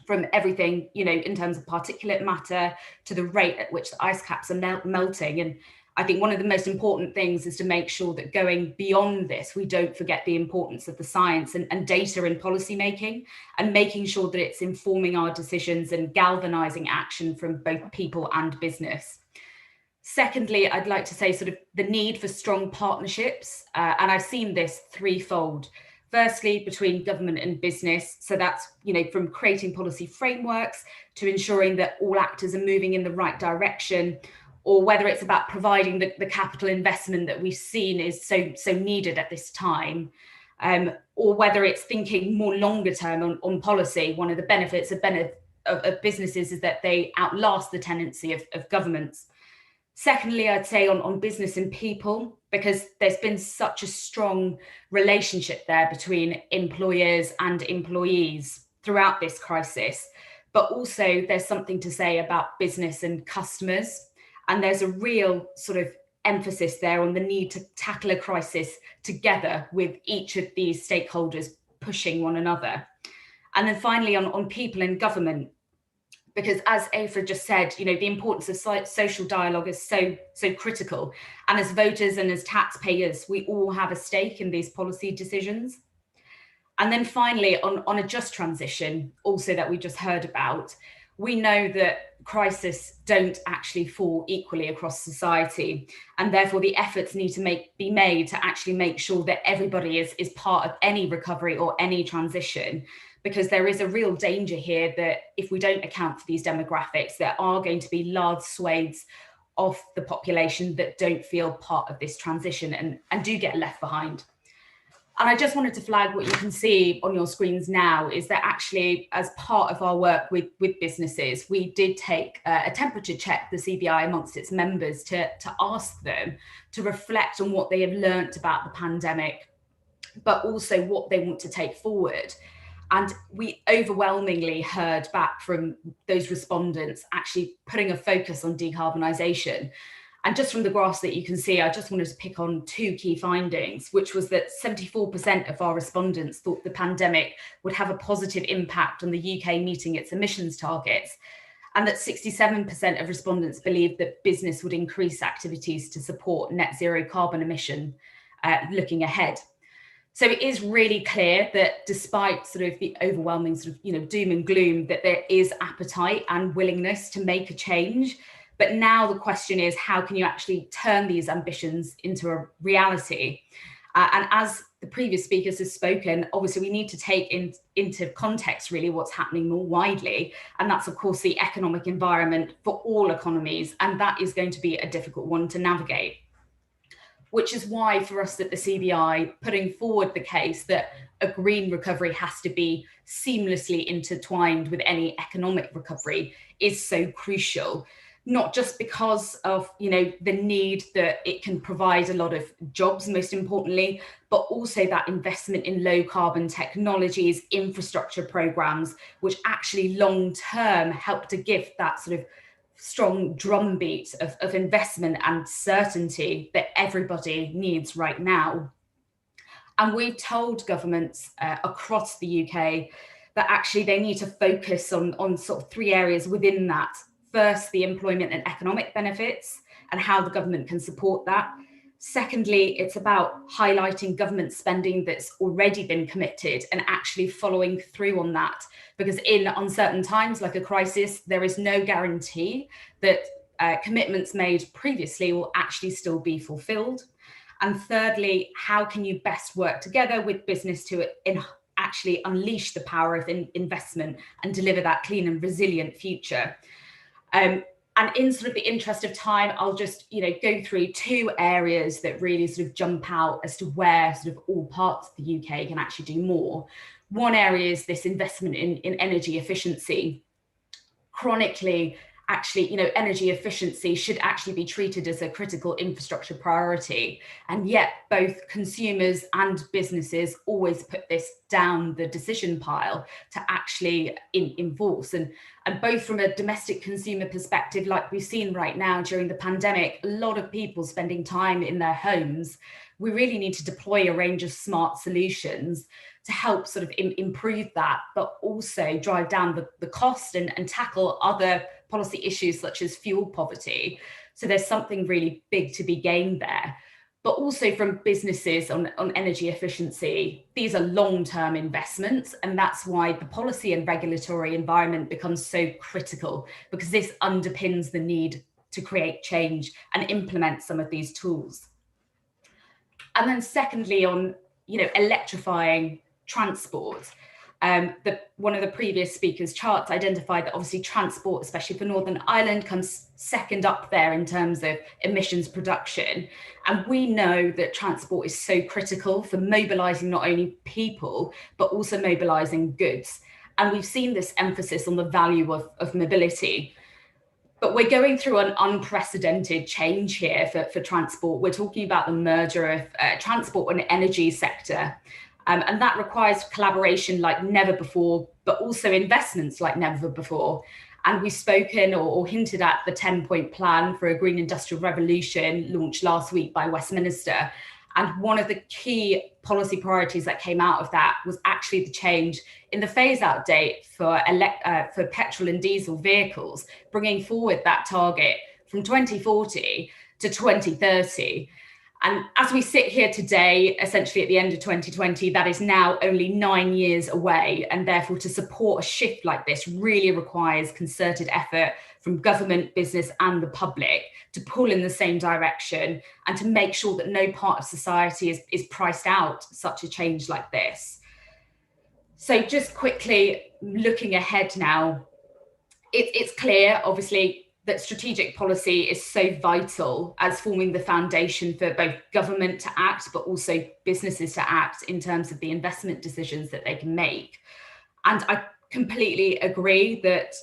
from everything, in terms of particulate matter to the rate at which the ice caps are melting. And I think one of the most important things is to make sure that going beyond this, we don't forget the importance of the science and data in policy making, and making sure that it's informing our decisions and galvanizing action from both people and business. Secondly, I'd like to say sort of the need for strong partnerships, and I've seen this threefold. Firstly, between government and business. So that's, from creating policy frameworks to ensuring that all actors are moving in the right direction, or whether it's about providing the capital investment that we've seen is so needed at this time, or whether it's thinking more longer term on policy. One of the benefits of of businesses is that they outlast the tendency of governments. Secondly, I'd say on business and people, because there's been such a strong relationship there between employers and employees throughout this crisis. But also there's something to say about business and customers. And there's a real sort of emphasis there on the need to tackle a crisis together with each of these stakeholders pushing one another. And then finally on people and government, because as Aoife just said, you know, the importance of social dialogue is so critical. And as voters and as taxpayers, we all have a stake in these policy decisions. And then finally, on a just transition, also that we just heard about, we know that crises don't actually fall equally across society. And therefore the efforts need to be made to actually make sure that everybody is part of any recovery or any transition. Because there is a real danger here that if we don't account for these demographics, there are going to be large swathes of the population that don't feel part of this transition and do get left behind. And I just wanted to flag what you can see on your screens now is that actually, as part of our work with businesses, we did take a temperature check, the CBI, amongst its members to ask them to reflect on what they have learnt about the pandemic, but also what they want to take forward. And we overwhelmingly heard back from those respondents actually putting a focus on decarbonisation. And just from the graphs that you can see, I just wanted to pick on two key findings, which was that 74% of our respondents thought the pandemic would have a positive impact on the UK meeting its emissions targets, and that 67% of respondents believed that business would increase activities to support net zero carbon emission looking ahead. So it is really clear that despite sort of the overwhelming sort of, doom and gloom, that there is appetite and willingness to make a change. But now the question is, how can you actually turn these ambitions into a reality? And as the previous speakers have spoken, obviously we need to take into context really what's happening more widely. And that's, of course, the economic environment for all economies. And that is going to be a difficult one to navigate. Which is why for us at the CBI, putting forward the case that a green recovery has to be seamlessly intertwined with any economic recovery is so crucial. Not just because of the need that it can provide a lot of jobs, most importantly, but also that investment in low carbon technologies, infrastructure programs, which actually long term help to give that sort of strong drumbeat of investment and certainty that everybody needs right now. And we've told governments across the UK that actually they need to focus on sort of three areas within that. First, the employment and economic benefits and how the government can support that. Secondly, it's about highlighting government spending that's already been committed and actually following through on that. Because in uncertain times like a crisis, there is no guarantee that commitments made previously will actually still be fulfilled. And thirdly, how can you best work together with business to actually unleash the power of investment and deliver that clean and resilient future? And in sort of the interest of time, I'll just, go through two areas that really sort of jump out as to where sort of all parts of the UK can actually do more. One area is this investment in energy efficiency. Chronically, actually, energy efficiency should actually be treated as a critical infrastructure priority. And yet both consumers and businesses always put this down the decision pile to actually enforce. And both from a domestic consumer perspective, like we've seen right now during the pandemic, a lot of people spending time in their homes. We really need to deploy a range of smart solutions to help sort of improve that, but also drive down the cost and tackle other policy issues such as fuel poverty. So there's something really big to be gained there. But also from businesses on energy efficiency, these are long-term investments, and that's why the policy and regulatory environment becomes so critical, because this underpins the need to create change and implement some of these tools. And then secondly, on electrifying transport, one of the previous speakers' charts identified that obviously transport, especially for Northern Ireland, comes second up there in terms of emissions production. And we know that transport is so critical for mobilising not only people, but also mobilising goods. And we've seen this emphasis on the value of mobility. But we're going through an unprecedented change here for transport. We're talking about the merger of transport and energy sector. And that requires collaboration like never before, but also investments like never before. And we've spoken or hinted at the 10-point plan for a green industrial revolution launched last week by Westminster. And one of the key policy priorities that came out of that was actually the change in the phase-out date for petrol and diesel vehicles, bringing forward that target from 2040 to 2030. And as we sit here today, essentially at the end of 2020, that is now only 9 years away. And therefore, to support a shift like this really requires concerted effort from government, business, and the public to pull in the same direction and to make sure that no part of society is priced out such a change like this. So just quickly looking ahead now, it's clear, obviously, that strategic policy is so vital as forming the foundation for both government to act, but also businesses to act in terms of the investment decisions that they can make. And I completely agree that,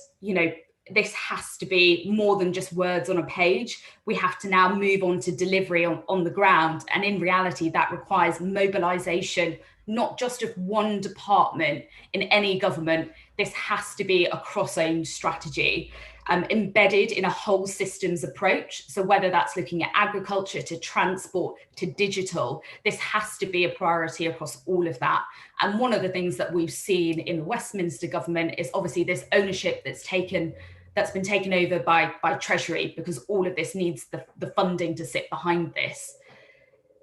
this has to be more than just words on a page. We have to now move on to delivery on the ground. And in reality, that requires mobilization, not just of one department in any government. This has to be a cross-owned strategy. Embedded in a whole systems approach. So whether that's looking at agriculture to transport to digital, this has to be a priority across all of that. And one of the things that we've seen in the Westminster government is obviously this ownership that's been taken over by Treasury, because all of this needs the funding to sit behind this.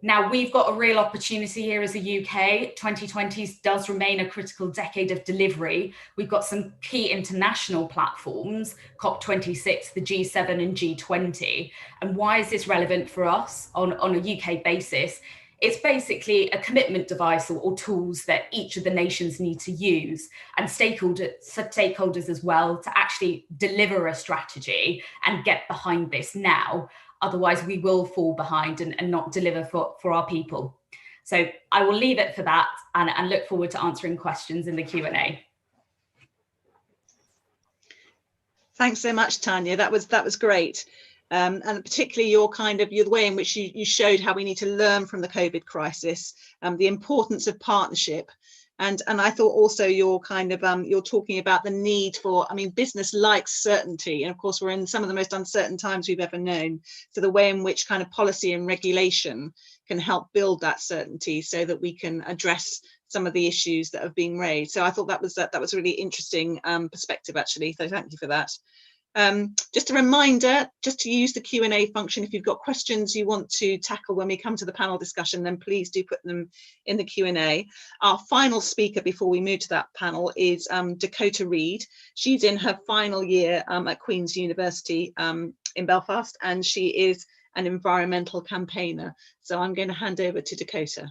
Now, we've got a real opportunity here as a UK. 2020 does remain a critical decade of delivery. We've got some key international platforms, COP26, the G7 and G20. And why is this relevant for us on a UK basis? It's basically a commitment device or tools that each of the nations need to use, and stakeholders as well, to actually deliver a strategy and get behind this now. Otherwise, we will fall behind and not deliver for our people. So I will leave it for that and look forward to answering questions in the Q&A. Thanks so much, Tania. That was great. And particularly the way in which you showed how we need to learn from the COVID crisis, the importance of partnership. And I thought also you're talking about the need for, business likes certainty. And of course, we're in some of the most uncertain times we've ever known. So the way in which kind of policy and regulation can help build that certainty so that we can address some of the issues that have been raised. So I thought that was a really interesting perspective, actually. So thank you for that. Just a reminder, just to use the Q&A function. If you've got questions you want to tackle when we come to the panel discussion, then please do put them in the Q&A. Our final speaker before we move to that panel is Dakota Reid. She's in her final year at Queen's University in Belfast, and she is an environmental campaigner. So I'm going to hand over to Dakota.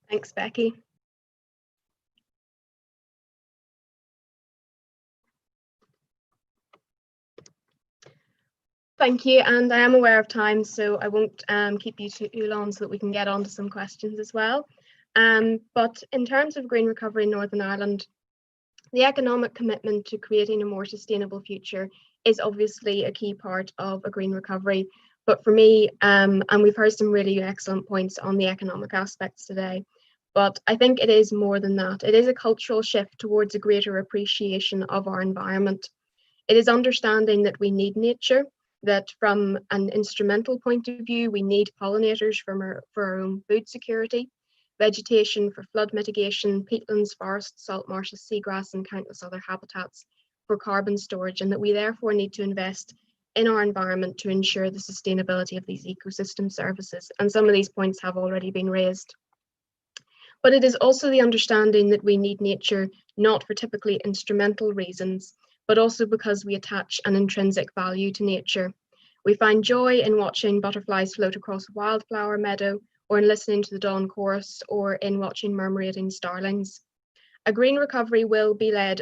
Thanks, Becky. Thank you, and I am aware of time, so I won't keep you too long so that we can get on to some questions as well. But in terms of green recovery in Northern Ireland, the economic commitment to creating a more sustainable future is obviously a key part of a green recovery. But for me, and we've heard some really excellent points on the economic aspects today, but I think it is more than that. It is a cultural shift towards a greater appreciation of our environment. It is understanding that we need nature, that from an instrumental point of view, we need pollinators for our own food security, vegetation for flood mitigation, peatlands, forests, salt marshes, seagrass, and countless other habitats for carbon storage, and that we therefore need to invest in our environment to ensure the sustainability of these ecosystem services. And some of these points have already been raised. But it is also the understanding that we need nature, not for typically instrumental reasons, but also because we attach an intrinsic value to nature. We find joy in watching butterflies float across a wildflower meadow, or in listening to the dawn chorus, or in watching murmurating starlings. A green recovery will be led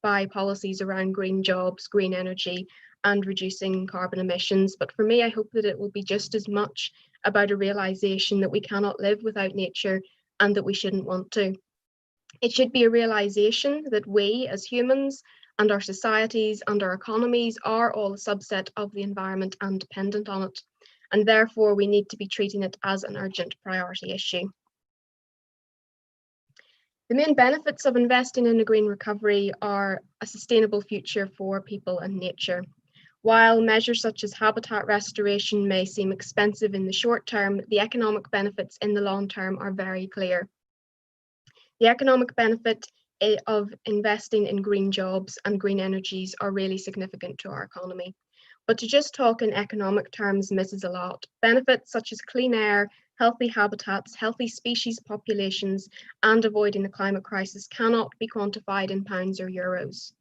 by policies around green jobs, green energy, and reducing carbon emissions. But for me, I hope that it will be just as much about a realization that we cannot live without nature and that we shouldn't want to. It should be a realization that we as humans and our societies and our economies are all a subset of the environment and dependent on it, and therefore we need to be treating it as an urgent priority issue. The main benefits of investing in a green recovery are a sustainable future for people and nature. While measures such as habitat restoration may seem expensive in the short term, the economic benefits in the long term are very clear. The economic benefit of investing in green jobs and green energies are really significant to our economy. But to just talk in economic terms misses a lot. Benefits such as clean air, healthy habitats, healthy species populations, and avoiding the climate crisis cannot be quantified in pounds or euros.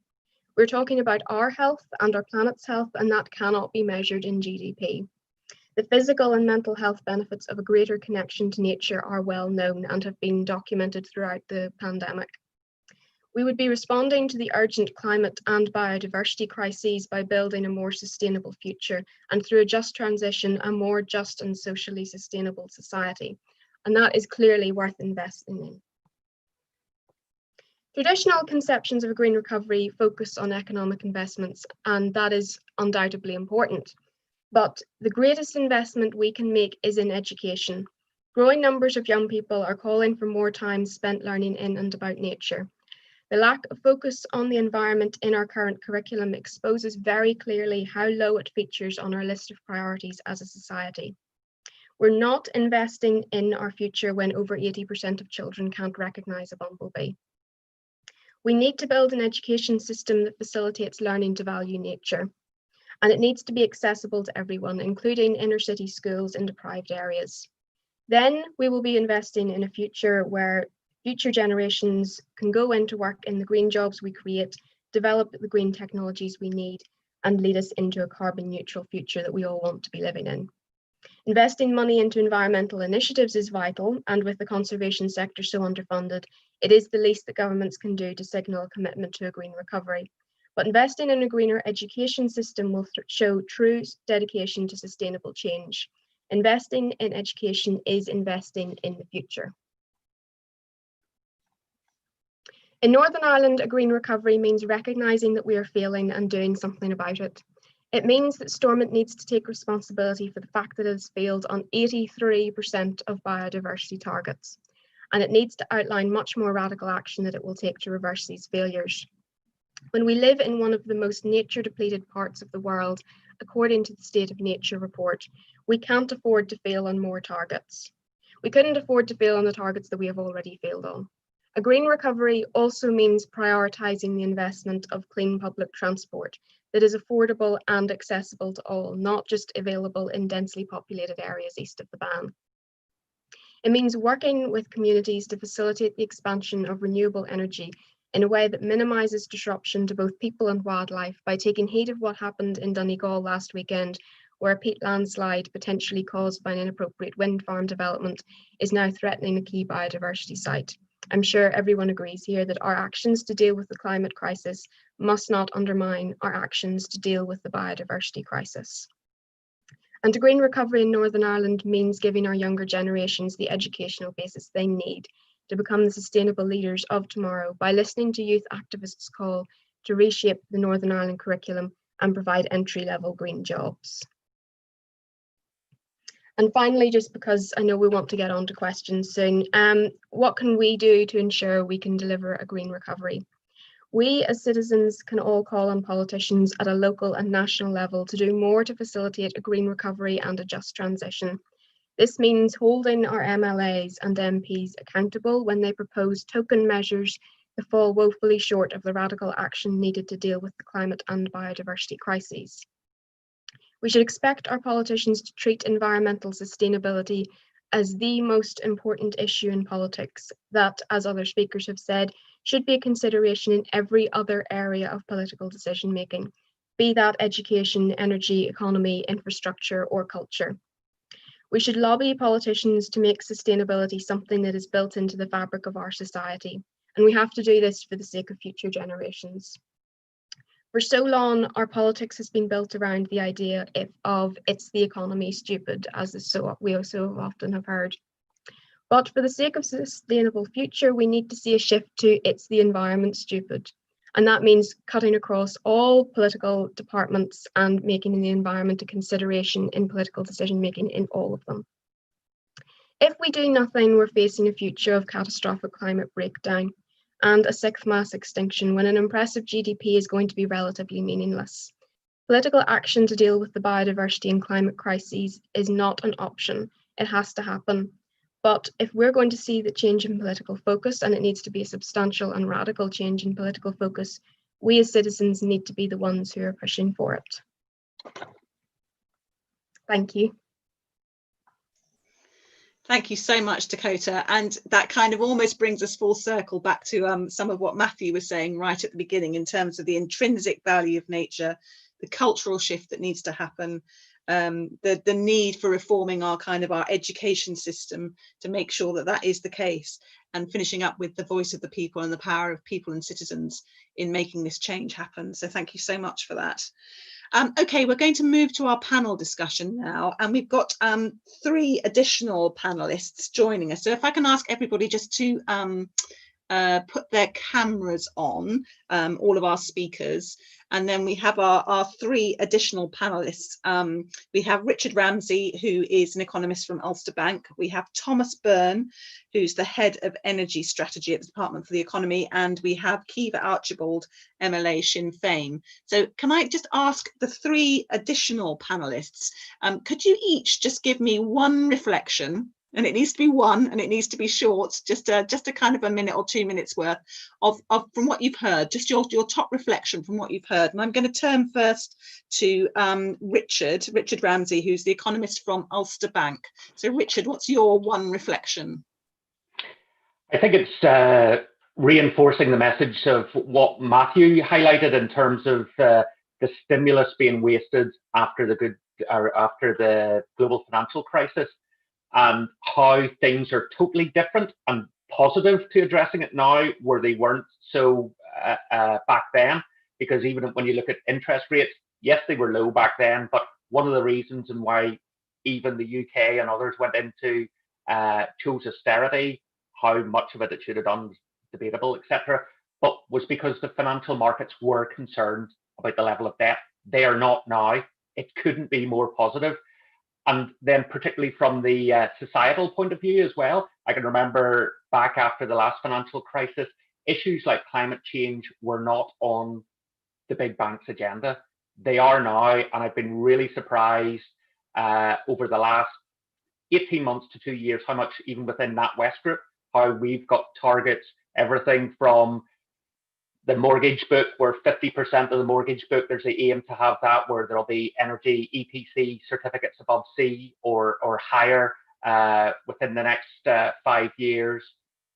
We're talking about our health and our planet's health, and that cannot be measured in GDP. The physical and mental health benefits of a greater connection to nature are well known and have been documented throughout the pandemic. We would be responding to the urgent climate and biodiversity crises by building a more sustainable future, and through a just transition, a more just and socially sustainable society. And that is clearly worth investing in. Traditional conceptions of a green recovery focus on economic investments, and that is undoubtedly important. But the greatest investment we can make is in education. Growing numbers of young people are calling for more time spent learning in and about nature. The lack of focus on the environment in our current curriculum exposes very clearly how low it features on our list of priorities as a society. We're not investing in our future when over 80% of children can't recognise a bumblebee. We need to build an education system that facilitates learning to value nature. And it needs to be accessible to everyone, including inner city schools in deprived areas. Then we will be investing in a future where future generations can go into work in the green jobs we create, develop the green technologies we need, and lead us into a carbon neutral future that we all want to be living in. Investing money into environmental initiatives is vital, and with the conservation sector so underfunded, it is the least that governments can do to signal a commitment to a green recovery. But investing in a greener education system will show true dedication to sustainable change. Investing in education is investing in the future. In Northern Ireland, a green recovery means recognising that we are failing and doing something about it. It means that Stormont needs to take responsibility for the fact that it has failed on 83% of biodiversity targets, and it needs to outline much more radical action that it will take to reverse these failures. When we live in one of the most nature-depleted parts of the world, according to the State of Nature report, we can't afford to fail on more targets. We couldn't afford to fail on the targets that we have already failed on. A green recovery also means prioritising the investment of clean public transport that is affordable and accessible to all, not just available in densely populated areas east of the Bann. It means working with communities to facilitate the expansion of renewable energy in a way that minimises disruption to both people and wildlife by taking heed of what happened in Donegal last weekend, where a peat landslide potentially caused by an inappropriate wind farm development is now threatening a key biodiversity site. I'm sure everyone agrees here that our actions to deal with the climate crisis must not undermine our actions to deal with the biodiversity crisis. And a green recovery in Northern Ireland means giving our younger generations the educational basis they need to become the sustainable leaders of tomorrow by listening to youth activists' call to reshape the Northern Ireland curriculum and provide entry-level green jobs. And finally, just because I know we want to get on to questions soon, what can we do to ensure we can deliver a green recovery? We as citizens can all call on politicians at a local and national level to do more to facilitate a green recovery and a just transition. This means holding our MLAs and MPs accountable when they propose token measures that fall woefully short of the radical action needed to deal with the climate and biodiversity crises. We should expect our politicians to treat environmental sustainability as the most important issue in politics that, as other speakers have said, should be a consideration in every other area of political decision making, be that education, energy, economy, infrastructure, or culture. We should lobby politicians to make sustainability something that is built into the fabric of our society, and we have to do this for the sake of future generations. For so long, our politics has been built around the idea of it's the economy, stupid, as we so often have heard. But for the sake of a sustainable future, we need to see a shift to "it's the environment, stupid." And that means cutting across all political departments and making the environment a consideration in political decision making in all of them. If we do nothing, we're facing a future of catastrophic climate breakdown and a sixth mass extinction, when an impressive GDP is going to be relatively meaningless. Political action to deal with the biodiversity and climate crises is not an option. It has to happen. But if we're going to see the change in political focus, and it needs to be a substantial and radical change in political focus, we as citizens need to be the ones who are pushing for it. Thank you. Thank you so much, Dakota. And that kind of almost brings us full circle back to some of what Matthew was saying right at the beginning in terms of the intrinsic value of nature, the cultural shift that needs to happen, the need for reforming our education system to make sure that that is the case, and finishing up with the voice of the people and the power of people and citizens in making this change happen. So thank you so much for that. Okay, we're going to move to our panel discussion now, and we've got 3 additional panelists joining us. So if I can ask everybody just to put their cameras on, all of our speakers, and then we have our 3 additional panelists. We have Richard Ramsey, who is an economist from Ulster Bank. We have Thomas Byrne, who's the head of energy strategy at the Department for the Economy, and we have Caoimhe Archibald, MLA Sinn Féin. So can I just ask the 3 additional panelists, could you each just give me one reflection? And it needs to be one, and it needs to be short, just a kind of a minute or 2 minutes worth of from what you've heard, just your top reflection from what you've heard. And I'm going to turn first to Richard Ramsey, who's the economist from Ulster Bank. So Richard, what's your one reflection? I think it's reinforcing the message of what Matthew highlighted in terms of the stimulus being wasted after the global financial crisis, and how things are totally different and positive to addressing it now, where they weren't so back then. Because even when you look at interest rates, yes, they were low back then, but one of the reasons and why even the UK and others went into chose austerity, how much of it should have done was debatable, etc., but was because the financial markets were concerned about the level of debt. They are not now. It couldn't be more positive. And then particularly from the societal point of view as well, I can remember back after the last financial crisis, issues like climate change were not on the big banks' agenda. They are now, and I've been really surprised over the last 18 months to 2 years, how much even within NatWest Group, how we've got targets, everything from the mortgage book, where 50% of the mortgage book, there's the aim to have that where there'll be energy EPC certificates above C or higher within the next 5 years.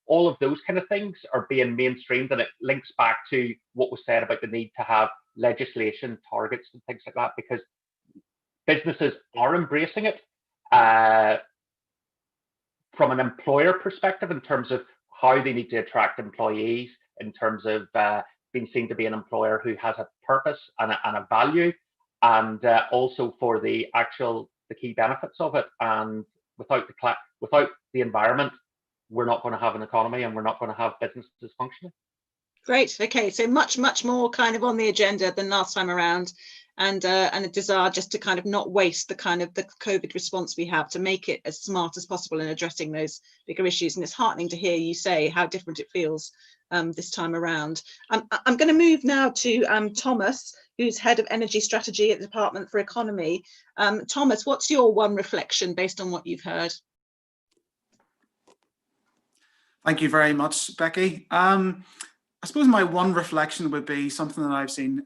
All of those kind of things are being mainstreamed, and it links back to what was said about the need to have legislation, targets and things like that, because businesses are embracing it from an employer perspective in terms of how they need to attract employees, in terms of being seen to be an employer who has a purpose and a value, and also for the key benefits of it. And without the environment, we're not going to have an economy, and we're not going to have businesses functioning. Great. Okay, so much more kind of on the agenda than last time around, and a desire just to kind of not waste the COVID response we have, to make it as smart as possible in addressing those bigger issues. And it's heartening to hear you say how different it feels this time around. I'm going to move now to Thomas, who's head of energy strategy at the Department for Economy. Thomas, what's your one reflection based on what you've heard? Thank you very much, Becky. I suppose my one reflection would be something that I've seen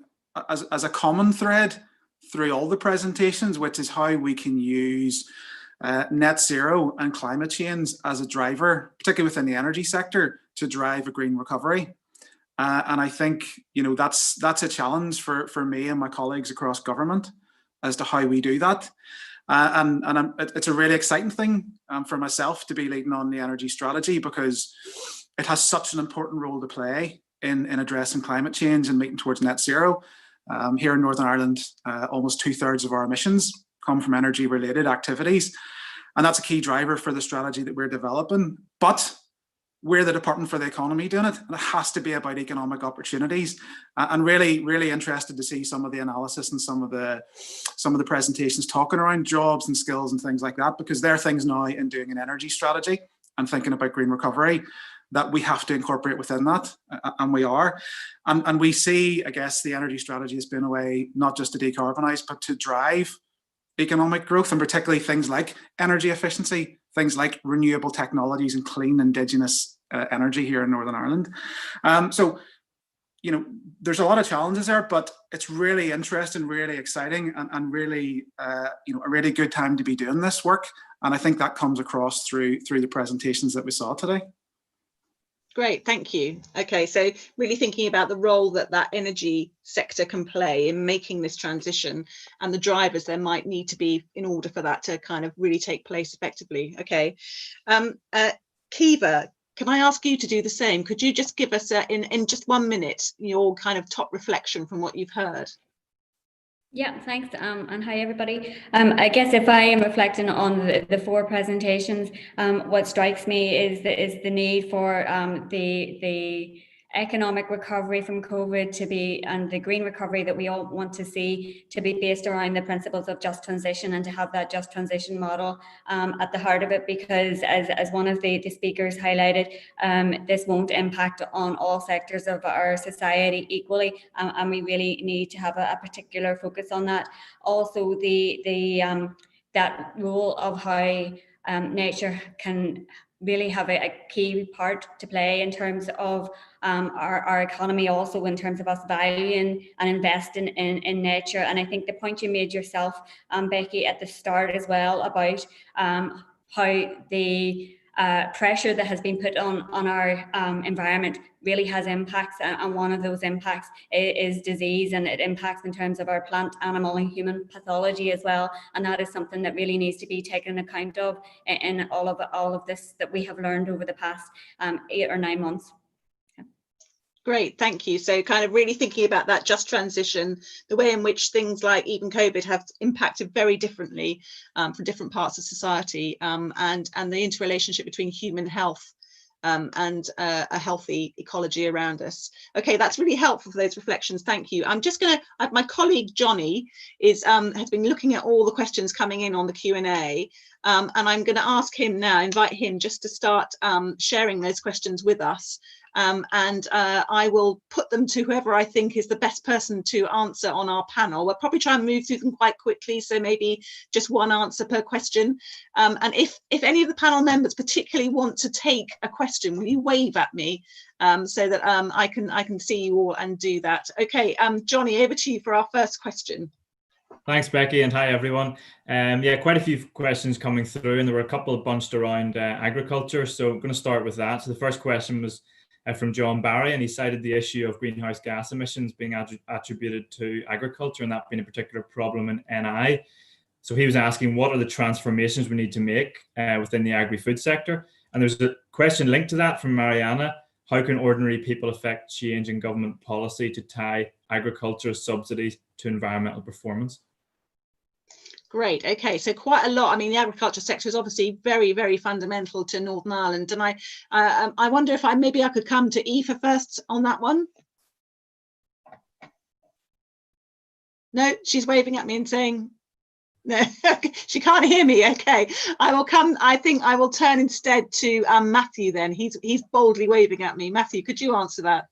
as a common thread through all the presentations, which is how we can use net zero and climate change as a driver, particularly within the energy sector, to drive a green recovery. And I think, that's a challenge for me and my colleagues across government as to how we do that. It's a really exciting thing for myself to be leading on the energy strategy, because it has such an important role to play in addressing climate change and making towards net zero. Here in Northern Ireland, almost 2/3 of our emissions come from energy related activities. And that's a key driver for the strategy that we're developing. But we're the Department for the Economy doing it, and it has to be about economic opportunities. And really interested to see some of the analysis and some of the presentations talking around jobs and skills and things like that, because there are things now in doing an energy strategy and thinking about green recovery that we have to incorporate within that, and we are. And we see, I guess, the energy strategy has been a way not just to decarbonise, but to drive economic growth, and particularly things like energy efficiency, things like renewable technologies and clean indigenous energy here in Northern Ireland. So, you know, there's a lot of challenges there, but it's really interesting, really exciting, and really, you know, a really good time to be doing this work. And I think that comes across through the presentations that we saw today. Great, thank you. Okay, so really thinking about the role that energy sector can play in making this transition and the drivers there might need to be in order for that to kind of really take place effectively. Okay, Kiva, can I ask you to do the same? Could you just give us in just 1 minute your kind of top reflection from what you've heard? Yeah, thanks, and hi everybody. I guess if I am reflecting on the four presentations, what strikes me is the need for the economic recovery from COVID to be, and the green recovery that we all want to see, to be based around the principles of just transition, and to have that just transition model at the heart of it, because as one of the speakers highlighted, this won't impact on all sectors of our society equally, and we really need to have a particular focus on that. Also, that role of how nature can really have a key part to play in terms of our economy, also in terms of us valuing and investing in nature. And I think the point you made yourself, Beccy, at the start as well, about how the pressure that has been put on our environment really has impacts, and one of those impacts is disease, and it impacts in terms of our plant, animal and human pathology as well, and that is something that really needs to be taken account of in all of this that we have learned over the past 8 or 9 months. Great, thank you. So kind of really thinking about that just transition, the way in which things like even COVID have impacted very differently for different parts of society, and the interrelationship between human health and a healthy ecology around us. Okay, that's really helpful for those reflections. Thank you. I'm just going to, my colleague Johnny has been looking at all the questions coming in on the Q&A, and I'm going to ask him now, invite him just to start sharing those questions with us. And I will put them to whoever I think is the best person to answer on our panel. We'll probably try and move through them quite quickly, so maybe just one answer per question. And if any of the panel members particularly want to take a question, will you wave at me so that I can see you all and do that? Okay, Johnny, over to you for our first question. Thanks, Beccy, and hi everyone. Yeah, quite a few questions coming through, and there were a couple bunched around agriculture, so I'm going to start with that. So the first question was from John Barry, and he cited the issue of greenhouse gas emissions being attributed to agriculture, and that being a particular problem in NI. So he was asking, what are the transformations we need to make within the agri-food sector? And there's a question linked to that from Mariana. How can ordinary people affect change in government policy to tie agriculture subsidies to environmental performance? Great. Okay, so quite a lot. I mean, the agriculture sector is obviously very, very fundamental to Northern Ireland, and I wonder if maybe I could come to Aoife first on that one. No, she's waving at me and saying no. She can't hear me. Okay, I will come. I think I will turn instead to Matthew. Then he's boldly waving at me. Matthew, could you answer that?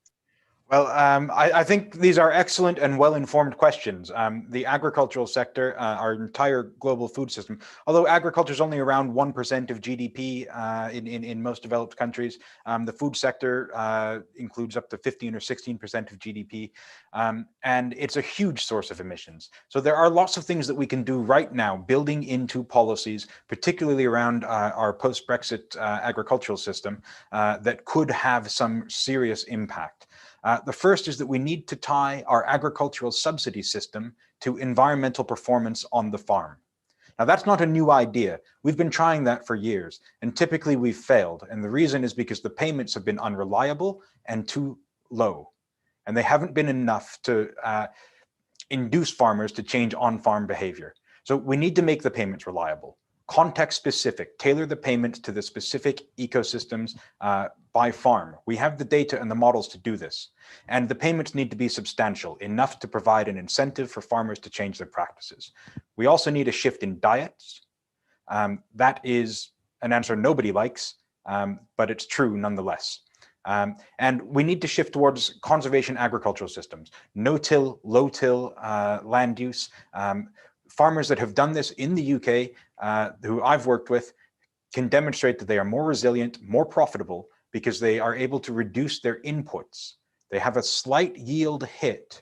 Well, I think these are excellent and well-informed questions. The agricultural sector, our entire global food system, although agriculture is only around 1% of GDP in most developed countries, the food sector includes up to 15 or 16% of GDP, and it's a huge source of emissions. So there are lots of things that we can do right now, building into policies, particularly around our post-Brexit agricultural system, that could have some serious impact. The first is that we need to tie our agricultural subsidy system to environmental performance on the farm. Now, that's not a new idea. We've been trying that for years, and typically we've failed. And the reason is because the payments have been unreliable and too low. And they haven't been enough to induce farmers to change on-farm behavior. So we need to make the payments reliable. context specific, tailor the payment to the specific ecosystems by farm. We have the data and the models to do this. And the payments need to be substantial, enough to provide an incentive for farmers to change their practices. We also need a shift in diets. That is an answer nobody likes, but it's true nonetheless. And we need to shift towards conservation agricultural systems, no-till, low-till land use. Farmers that have done this in the UK, who I've worked with, can demonstrate that they are more resilient, more profitable, because they are able to reduce their inputs. They have a slight yield hit,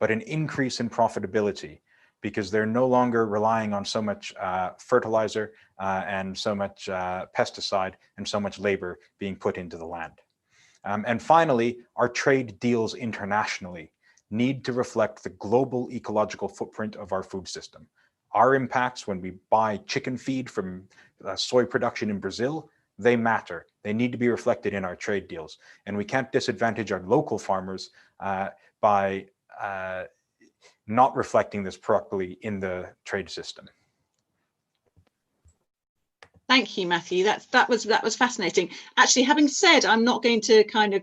but an increase in profitability, because they're no longer relying on so much fertilizer and so much pesticide and so much labor being put into the land. And finally, our trade deals internationally need to reflect the global ecological footprint of our food system. Our impacts when we buy chicken feed from soy production in Brazil, they matter. They need to be reflected in our trade deals. And we can't disadvantage our local farmers by not reflecting this properly in the trade system. Thank you, Matthew. That was fascinating. Actually, having said, I'm not going to kind of,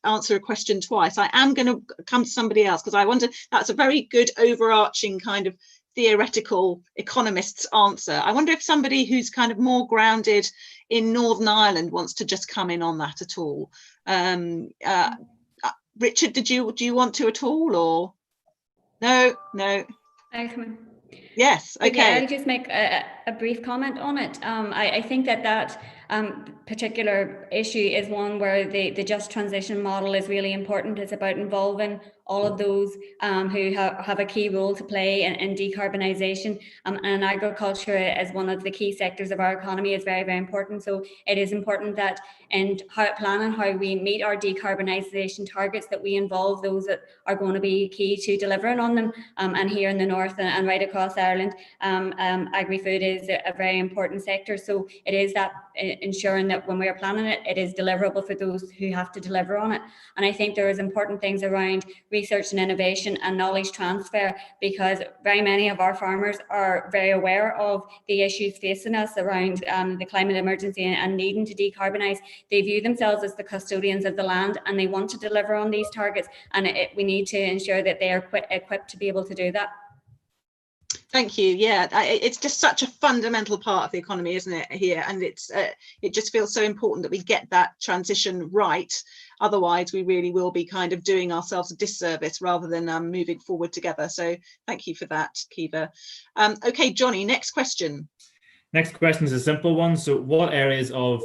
answer a question twice. I am going to come to somebody else, because I wonder, that's a very good overarching kind of theoretical economist's answer. I wonder if somebody who's kind of more grounded in Northern Ireland wants to just come in on that at all. Richard, do you want to at all, or no? I come in. Yes, okay. Yeah, I'll just make a brief comment on it. I think that particular issue is one where the just transition model is really important. It's about involving all of those who have a key role to play in decarbonisation, and agriculture as one of the key sectors of our economy is very, very important. So it is important that in planning how we meet our decarbonisation targets, that we involve those that are going to be key to delivering on them. And here in the north and right across Ireland, agri-food is a very important sector. So it is that ensuring that when we are planning it, it is deliverable for those who have to deliver on it. And I think there is important things around research and innovation and knowledge transfer, because very many of our farmers are very aware of the issues facing us around the climate emergency and needing to decarbonise. They view themselves as the custodians of the land, and they want to deliver on these targets, and we need to ensure that they are equipped to be able to do that. Thank you. Yeah, it's just such a fundamental part of the economy, isn't it, here? And it just feels so important that we get that transition right. Otherwise, we really will be kind of doing ourselves a disservice rather than moving forward together. So thank you for that, Kiva. Okay, Johnny, next question. Next question is a simple one. So what areas of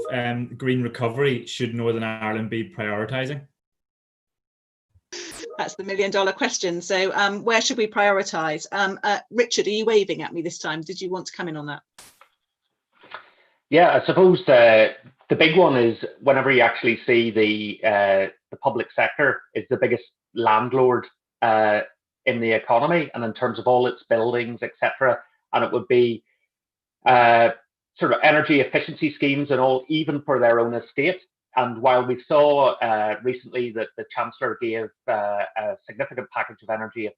green recovery should Northern Ireland be prioritising? That's the million-dollar question. So where should we prioritise? Richard, are you waving at me this time? Did you want to come in on that? Yeah, I suppose the big one is whenever you actually see the public sector is the biggest landlord in the economy, and in terms of all its buildings, etc. And it would be sort of energy efficiency schemes and all, even for their own estate. And while we saw recently that the Chancellor gave a significant package of energy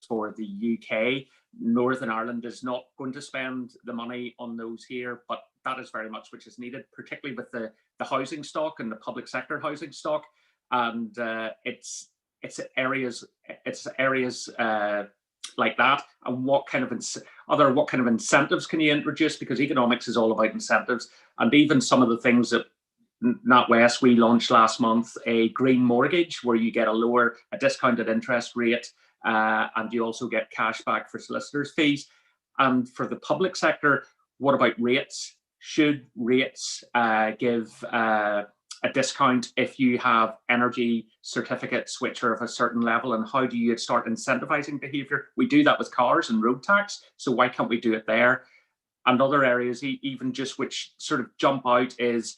for the UK, Northern Ireland is not going to spend the money on those here, but that is very much which is needed, particularly with the housing stock and the public sector housing stock. And it's areas like that. And what kind of incentives can you introduce? Because economics is all about incentives, and even some of the things that NatWest, we launched last month a green mortgage where you get a discounted interest rate, and you also get cash back for solicitors' fees. And for the public sector, what about rates? Should rates give a discount if you have energy certificates which are of a certain level? And how do you start incentivizing behaviour? We do that with cars and road tax, so why can't we do it there? And other areas, even just which sort of jump out, is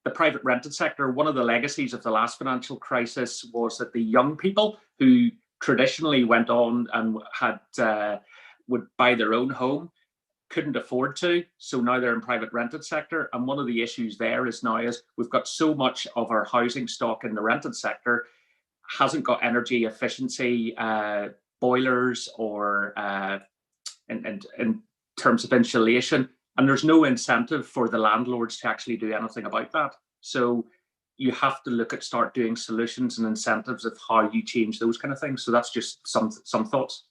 the private rented sector. One of the legacies of the last financial crisis was that the young people who traditionally went on and would buy their own home couldn't afford to, so now they're in private rented sector. And one of the issues there is we've got so much of our housing stock in the rented sector hasn't got energy efficiency boilers or in terms of insulation. And there's no incentive for the landlords to actually do anything about that. So you have to look at start doing solutions and incentives of how you change those kind of things. So that's just some thoughts.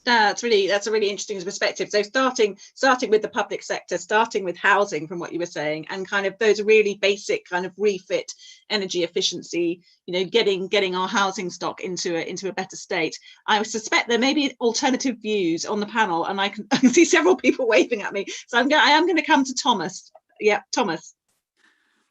That's a really interesting perspective. So starting with the public sector, starting with housing, from what you were saying, and kind of those really basic kind of refit energy efficiency, getting our housing stock into a better state. I suspect there may be alternative views on the panel, and I can see several people waving at me. So I am going to come to Thomas. Yeah, Thomas.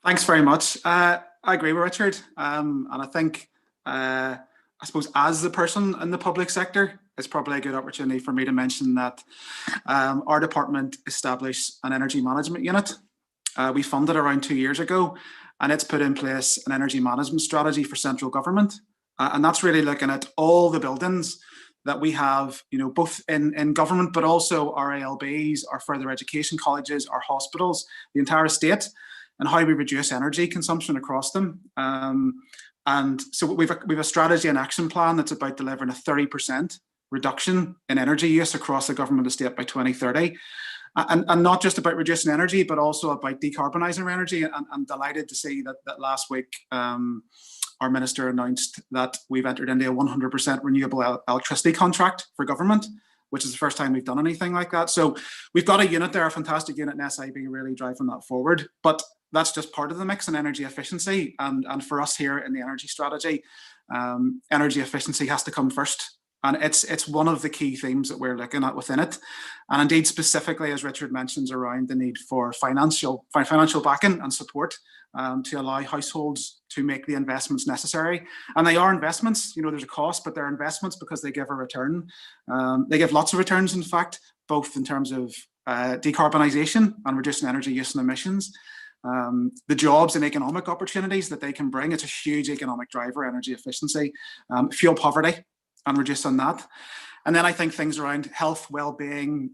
Thanks very much. I agree with Richard, and I think I suppose as the person in the public sector, it's probably a good opportunity for me to mention that our department established an energy management unit. We funded around 2 years ago, and it's put in place an energy management strategy for central government. And that's really looking at all the buildings that we have, both in government, but also our ALBs, our further education colleges, our hospitals, the entire estate, and how we reduce energy consumption across them. And so we've a strategy and action plan that's about delivering a 30% reduction in energy use across the government estate by 2030. And not just about reducing energy, but also about decarbonising energy. And I'm delighted to see that last week our minister announced that we've entered into a 100% renewable electricity contract for government, which is the first time we've done anything like that. So we've got a unit there, a fantastic unit in SIB, really driving that forward. But that's just part of the mix in energy efficiency. And for us here in the energy strategy, energy efficiency has to come first. And it's one of the key themes that we're looking at within it. And indeed, specifically, as Richard mentions, around the need for financial backing and support to allow households to make the investments necessary. And they are investments, there's a cost, but they're investments because they give a return. They give lots of returns, in fact, both in terms of decarbonisation and reducing energy use and emissions. The jobs and economic opportunities that they can bring, it's a huge economic driver, energy efficiency, fuel poverty, and reducing that. And then I think things around health, well-being,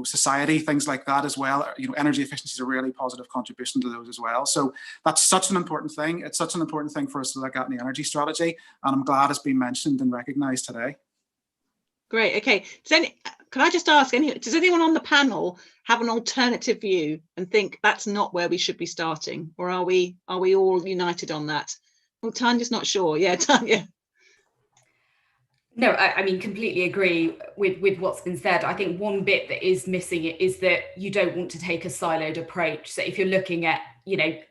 society, things like that as well. Energy efficiency is a really positive contribution to those as well. So that's such an important thing. It's such an important thing for us to look at in the energy strategy. And I'm glad it's been mentioned and recognised today. Great. Okay. Can I just ask, does anyone on the panel have an alternative view and think that's not where we should be starting? Or are we all united on that? Well, Tania's not sure. Yeah, Tania. No, I mean, completely agree with what's been said. I think one bit that is missing is that you don't want to take a siloed approach. So if you're looking at,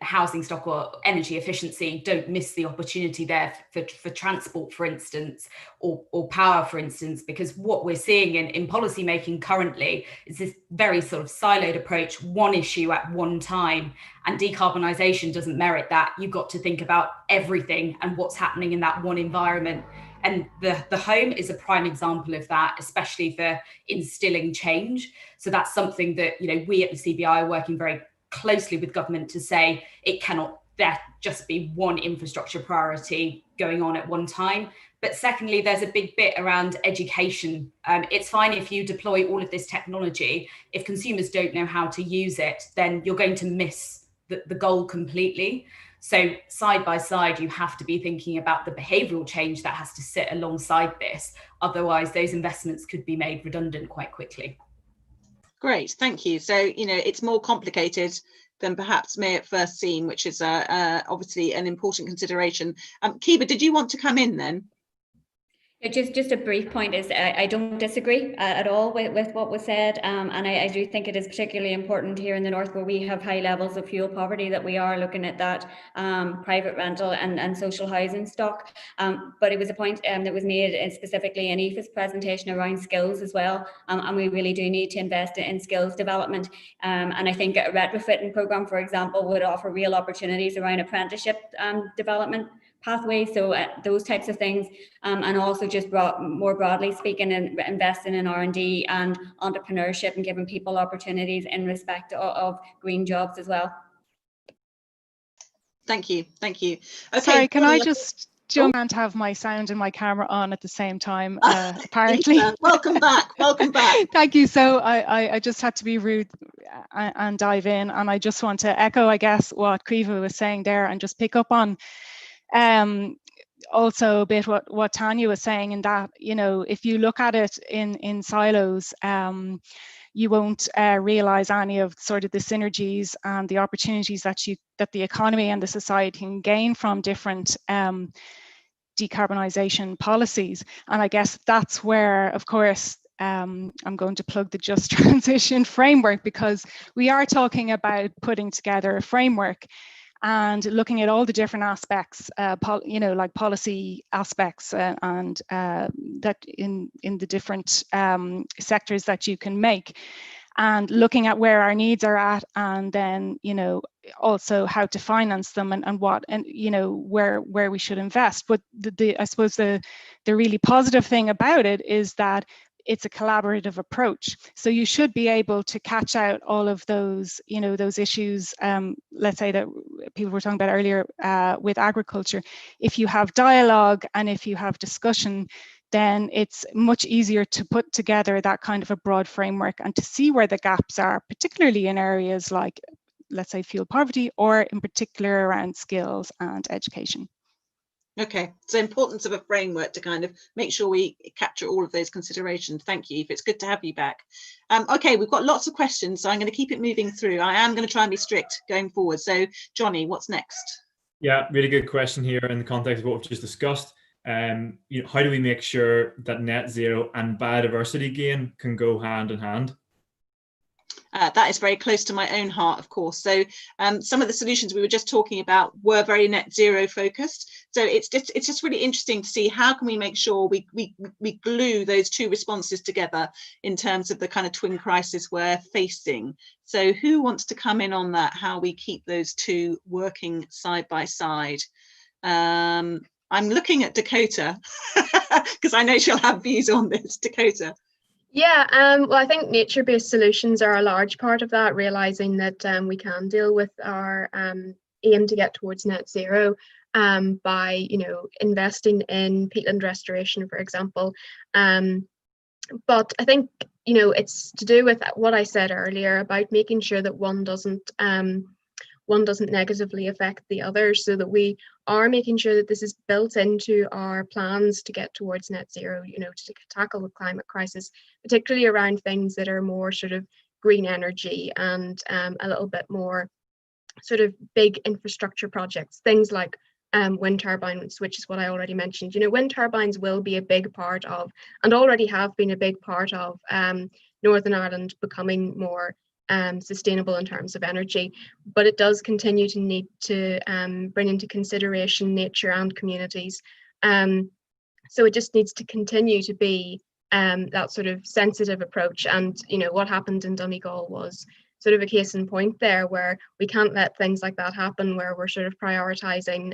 housing stock or energy efficiency, don't miss the opportunity there for transport, for instance, or power, for instance, because what we're seeing in policy making currently is this very sort of siloed approach, one issue at one time, and decarbonisation doesn't merit that. You've got to think about everything and what's happening in that one environment. And the home is a prime example of that, especially for instilling change. So that's something that, we at the CBI are working very closely with government to say it cannot there just be one infrastructure priority going on at one time. But secondly, there's a big bit around education. It's fine if you deploy all of this technology. If consumers don't know how to use it, then you're going to miss the goal completely. So side by side, you have to be thinking about the behavioural change that has to sit alongside this. Otherwise, those investments could be made redundant quite quickly. Great, thank you. So, it's more complicated than perhaps may at first seem, which is obviously an important consideration. Kiba, did you want to come in then? Just a brief point is I don't disagree at all with what was said, and I do think it is particularly important here in the north where we have high levels of fuel poverty that we are looking at that private rental and social housing stock. But it was a point that was made specifically in Aoife's presentation around skills as well, and we really do need to invest in skills development. And I think a retrofitting programme, for example, would offer real opportunities around apprenticeship development pathways, so those types of things, and also just more broadly speaking, investing in R&D and entrepreneurship and giving people opportunities in respect of green jobs as well. Thank you. Okay. Sorry, can I just jump and have my sound and my camera on at the same time? Apparently. Welcome back. Thank you. So I just had to be rude and dive in, and I just want to echo, I guess, what Caoimhe was saying there and just pick up on also a bit what Tania was saying, in that, you know, if you look at it in silos, you won't realize any of sort of the synergies and the opportunities that the economy and the society can gain from different decarbonisation policies. And I guess that's where, of course, I'm going to plug the Just Transition framework, because we are talking about putting together a framework and looking at all the different aspects, you know, like policy aspects and that in the different sectors that you can make, and looking at where our needs are at, and then, you know, also how to finance them, and what, and, you know, where we should invest. But I suppose the really positive thing about it is that it's a collaborative approach. So you should be able to catch out all of those, you know, those issues, let's say that people were talking about earlier with agriculture. If you have dialogue and if you have discussion, then it's much easier to put together that kind of a broad framework and to see where the gaps are, particularly in areas like, let's say, fuel poverty, or in particular around skills and education. Okay, so importance of a framework to kind of make sure we capture all of those considerations. Thank you, Aoife. It's good to have you back. Okay, we've got lots of questions, so I'm going to keep it moving through. I am going to try and be strict going forward. So, Johnny, what's next? Yeah, really good question here in the context of what we've just discussed. You know, how do we make sure that net zero and biodiversity gain can go hand in hand? That is very close to my own heart, of course. So some of the solutions we were just talking about were very net zero focused. So it's just really interesting to see how can we make sure we glue those two responses together in terms of the kind of twin crisis we're facing. So who wants to come in on that, how we keep those two working side by side? I'm looking at Dakota because I know she'll have views on this. Dakota. Yeah, well, I think nature-based solutions are a large part of that, realising that we can deal with our aim to get towards net zero by, you know, investing in peatland restoration, for example. But I think, you know, it's to do with what I said earlier about making sure that one doesn't negatively affect the other, so that we are making sure that this is built into our plans to get towards net zero, you know, to tackle the climate crisis, particularly around things that are more sort of green energy and a little bit more sort of big infrastructure projects, things like wind turbines, which is what I already mentioned. You know, wind turbines will be a big part of, and already have been a big part of, Northern Ireland becoming more sustainable in terms of energy, but it does continue to need to bring into consideration nature and communities. So it just needs to continue to be that sort of sensitive approach. And, you know, what happened in Donegal was sort of a case in point there, where we can't let things like that happen, where we're sort of prioritizing,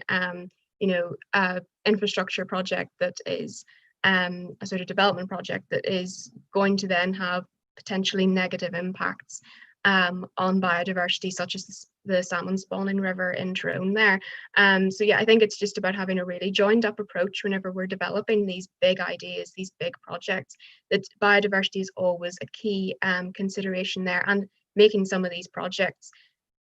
you know, infrastructure project that is a sort of development project that is going to then have potentially negative impacts on biodiversity, such as the salmon spawning river in Tyrone there. So yeah, I think it's just about having a really joined up approach whenever we're developing these big ideas, these big projects, that biodiversity is always a key consideration there, and making some of these projects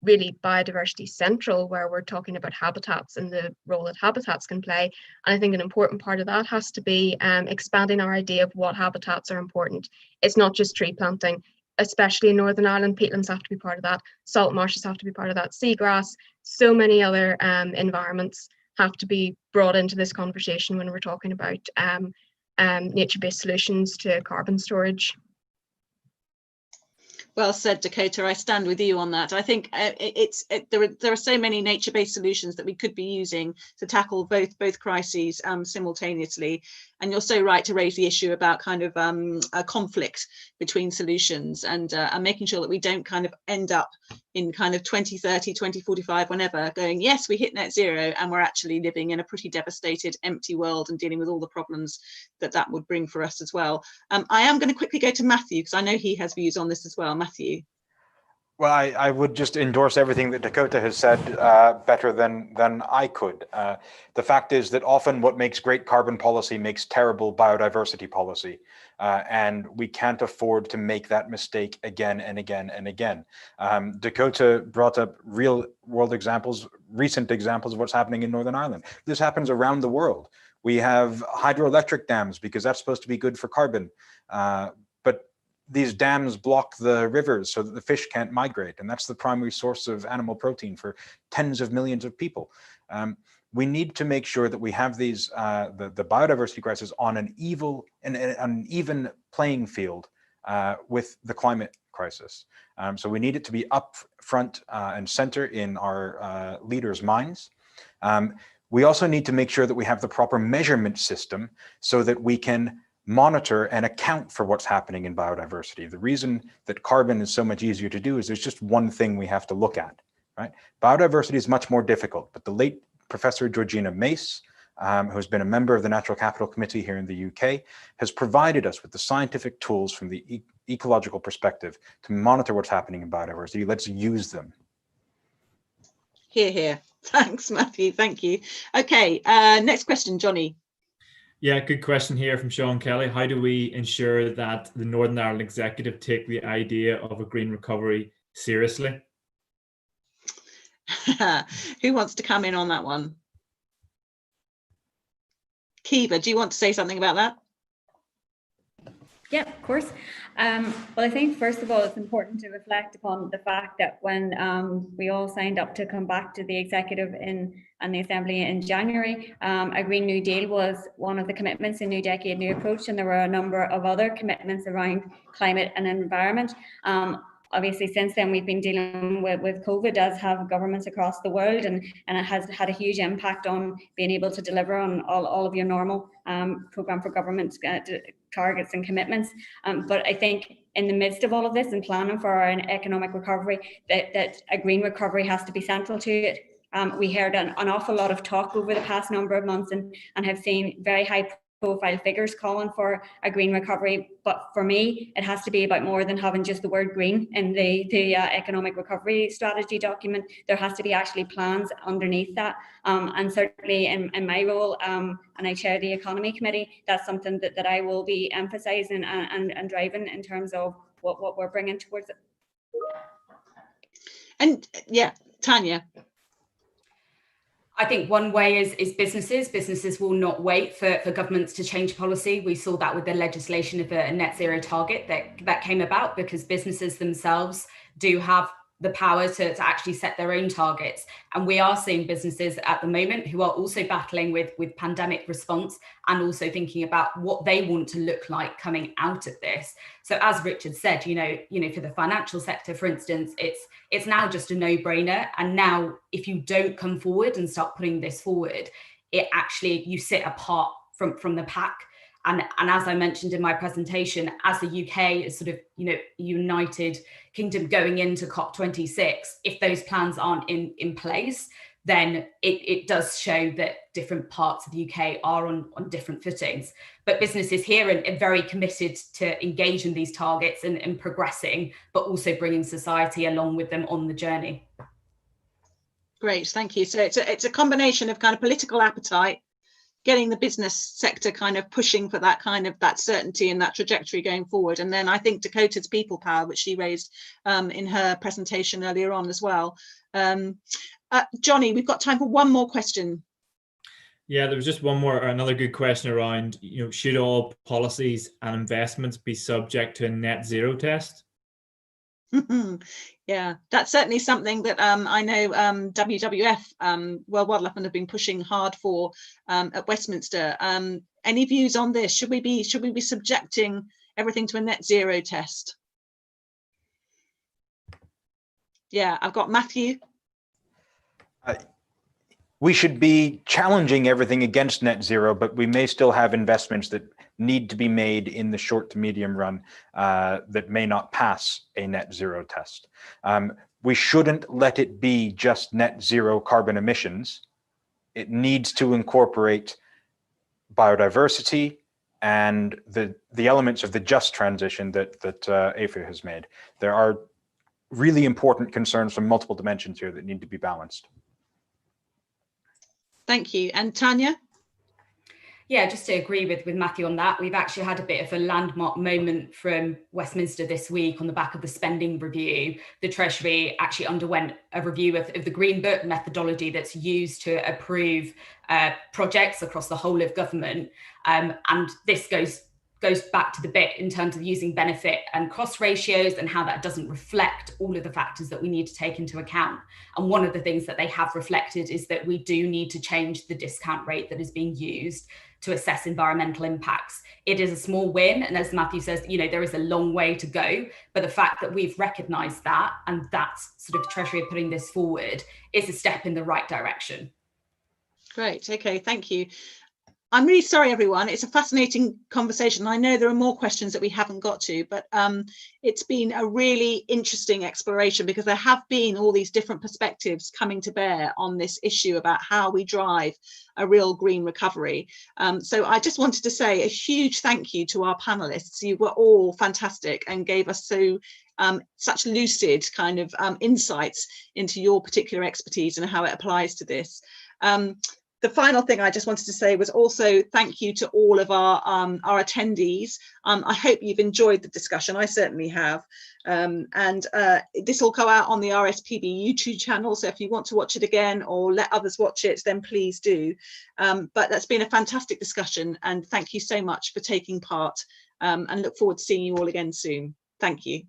really biodiversity central, where we're talking about habitats and the role that habitats can play. And I think an important part of that has to be expanding our idea of what habitats are important. It's not just tree planting, especially in Northern Ireland. Peatlands have to be part of that, salt marshes have to be part of that, seagrass, so many other environments have to be brought into this conversation when we're talking about nature-based solutions to carbon storage. Well said, Dakota. I stand with you on that. I think there are so many nature-based solutions that we could be using to tackle both crises simultaneously. And you're so right to raise the issue about kind of a conflict between solutions, and making sure that we don't kind of end up in kind of 2030, 2045, whenever, going, yes, we hit net zero, and we're actually living in a pretty devastated, empty world and dealing with all the problems that would bring for us as well. I am going to quickly go to Matthew, because I know he has views on this as well. Matthew. Well, I would just endorse everything that Dakota has said better than I could. The fact is that often what makes great carbon policy makes terrible biodiversity policy. And we can't afford to make that mistake again and again and again. Dakota brought up real world examples, recent examples of what's happening in Northern Ireland. This happens around the world. We have hydroelectric dams because that's supposed to be good for carbon. But these dams block the rivers so that the fish can't migrate. And that's the primary source of animal protein for tens of millions of people. We need to make sure that we have these, the biodiversity crisis on an even playing field with the climate crisis. So we need it to be up front and center in our leaders' minds. We also need to make sure that we have the proper measurement system so that we can monitor and account for what's happening in biodiversity. The reason that carbon is so much easier to do is there's just one thing we have to look at, right? Biodiversity is much more difficult, but the late Professor Georgina Mace, who's been a member of the Natural Capital Committee here in the UK, has provided us with the scientific tools from the ecological perspective to monitor what's happening in biodiversity. Let's use them. Hear, hear. Thanks, Matthew. Thank you. Okay, next question, Johnny. Yeah, good question here from Sean Kelly. How do we ensure that the Northern Ireland Executive take the idea of a green recovery seriously? Who wants to come in on that one? Kiva, do you want to say something about that? Yeah, of course. Well, I think first of all, it's important to reflect upon the fact that when we all signed up to come back to the executive and the assembly in January, a Green New Deal was one of the commitments in New Decade, New Approach, and there were a number of other commitments around climate and environment. Obviously, since then, we've been dealing with COVID, as have governments across the world, and it has had a huge impact on being able to deliver on all of your normal programme for government targets and commitments. But I think in the midst of all of this and planning for our economic recovery, that a green recovery has to be central to it. We heard an awful lot of talk over the past number of months and have seen very high profile figures calling for a green recovery, but for me it has to be about more than having just the word green in the economic recovery strategy document. There has to be actually plans underneath that, and certainly in my role, and I chair the economy committee, that's something that I will be emphasising and driving in terms of what we're bringing towards it. And yeah, Tania. I think one way is businesses. Businesses will not wait for governments to change policy. We saw that with the legislation of a net zero target that came about because businesses themselves do have the power to actually set their own targets. And we are seeing businesses at the moment who are also battling with pandemic response and also thinking about what they want to look like coming out of this. So as Richard said, you know, for the financial sector, for instance, it's now just a no-brainer. And now if you don't come forward and start putting this forward, it actually, you sit apart from the pack. And as I mentioned in my presentation, as the UK is sort of, United Kingdom going into COP26, if those plans aren't in place, then it does show that different parts of the UK are on different footings. But businesses here are very committed to engage in these targets and progressing, but also bringing society along with them on the journey. Great, thank you. So it's a combination of kind of political appetite, getting the business sector kind of pushing for that that certainty and that trajectory going forward. And then I think Dakota's people power, which she raised in her presentation earlier on as well. Johnny, we've got time for one more question. Yeah, there was just another good question around, should all policies and investments be subject to a net zero test? Yeah, that's certainly something that I know WWF, World Wildlife Fund, have been pushing hard for at Westminster. Any views on this? Should we be subjecting everything to a net zero test? Yeah, I've got Matthew. We should be challenging everything against net zero, but we may still have investments that need to be made in the short to medium run that may not pass a net zero test. We shouldn't let it be just net zero carbon emissions. It needs to incorporate biodiversity and the elements of the just transition that Aoife has made. There are really important concerns from multiple dimensions here that need to be balanced. Thank you. And Tania? Yeah, just to agree with Matthew on that, we've actually had a bit of a landmark moment from Westminster this week on the back of the spending review. The Treasury actually underwent a review of the Green Book methodology that's used to approve projects across the whole of government. And this goes back to the bit in terms of using benefit and cost ratios and how that doesn't reflect all of the factors that we need to take into account. And one of the things that they have reflected is that we do need to change the discount rate that is being used to assess environmental impacts. It is a small win, and as Matthew says, you know, there is a long way to go, but the fact that we've recognised that, and that's sort of Treasury putting this forward, is a step in the right direction. Great, okay, thank you. I'm really sorry, everyone. It's a fascinating conversation. I know there are more questions that we haven't got to, but it's been a really interesting exploration because there have been all these different perspectives coming to bear on this issue about how we drive a real green recovery. So I just wanted to say a huge thank you to our panelists. You were all fantastic and gave us such lucid kind of insights into your particular expertise and how it applies to this. The final thing I just wanted to say was also thank you to all of our attendees. I hope you've enjoyed the discussion. I certainly have. This will go out on the RSPB YouTube channel. So if you want to watch it again or let others watch it, then please do. But that's been a fantastic discussion. And thank you so much for taking part and look forward to seeing you all again soon. Thank you.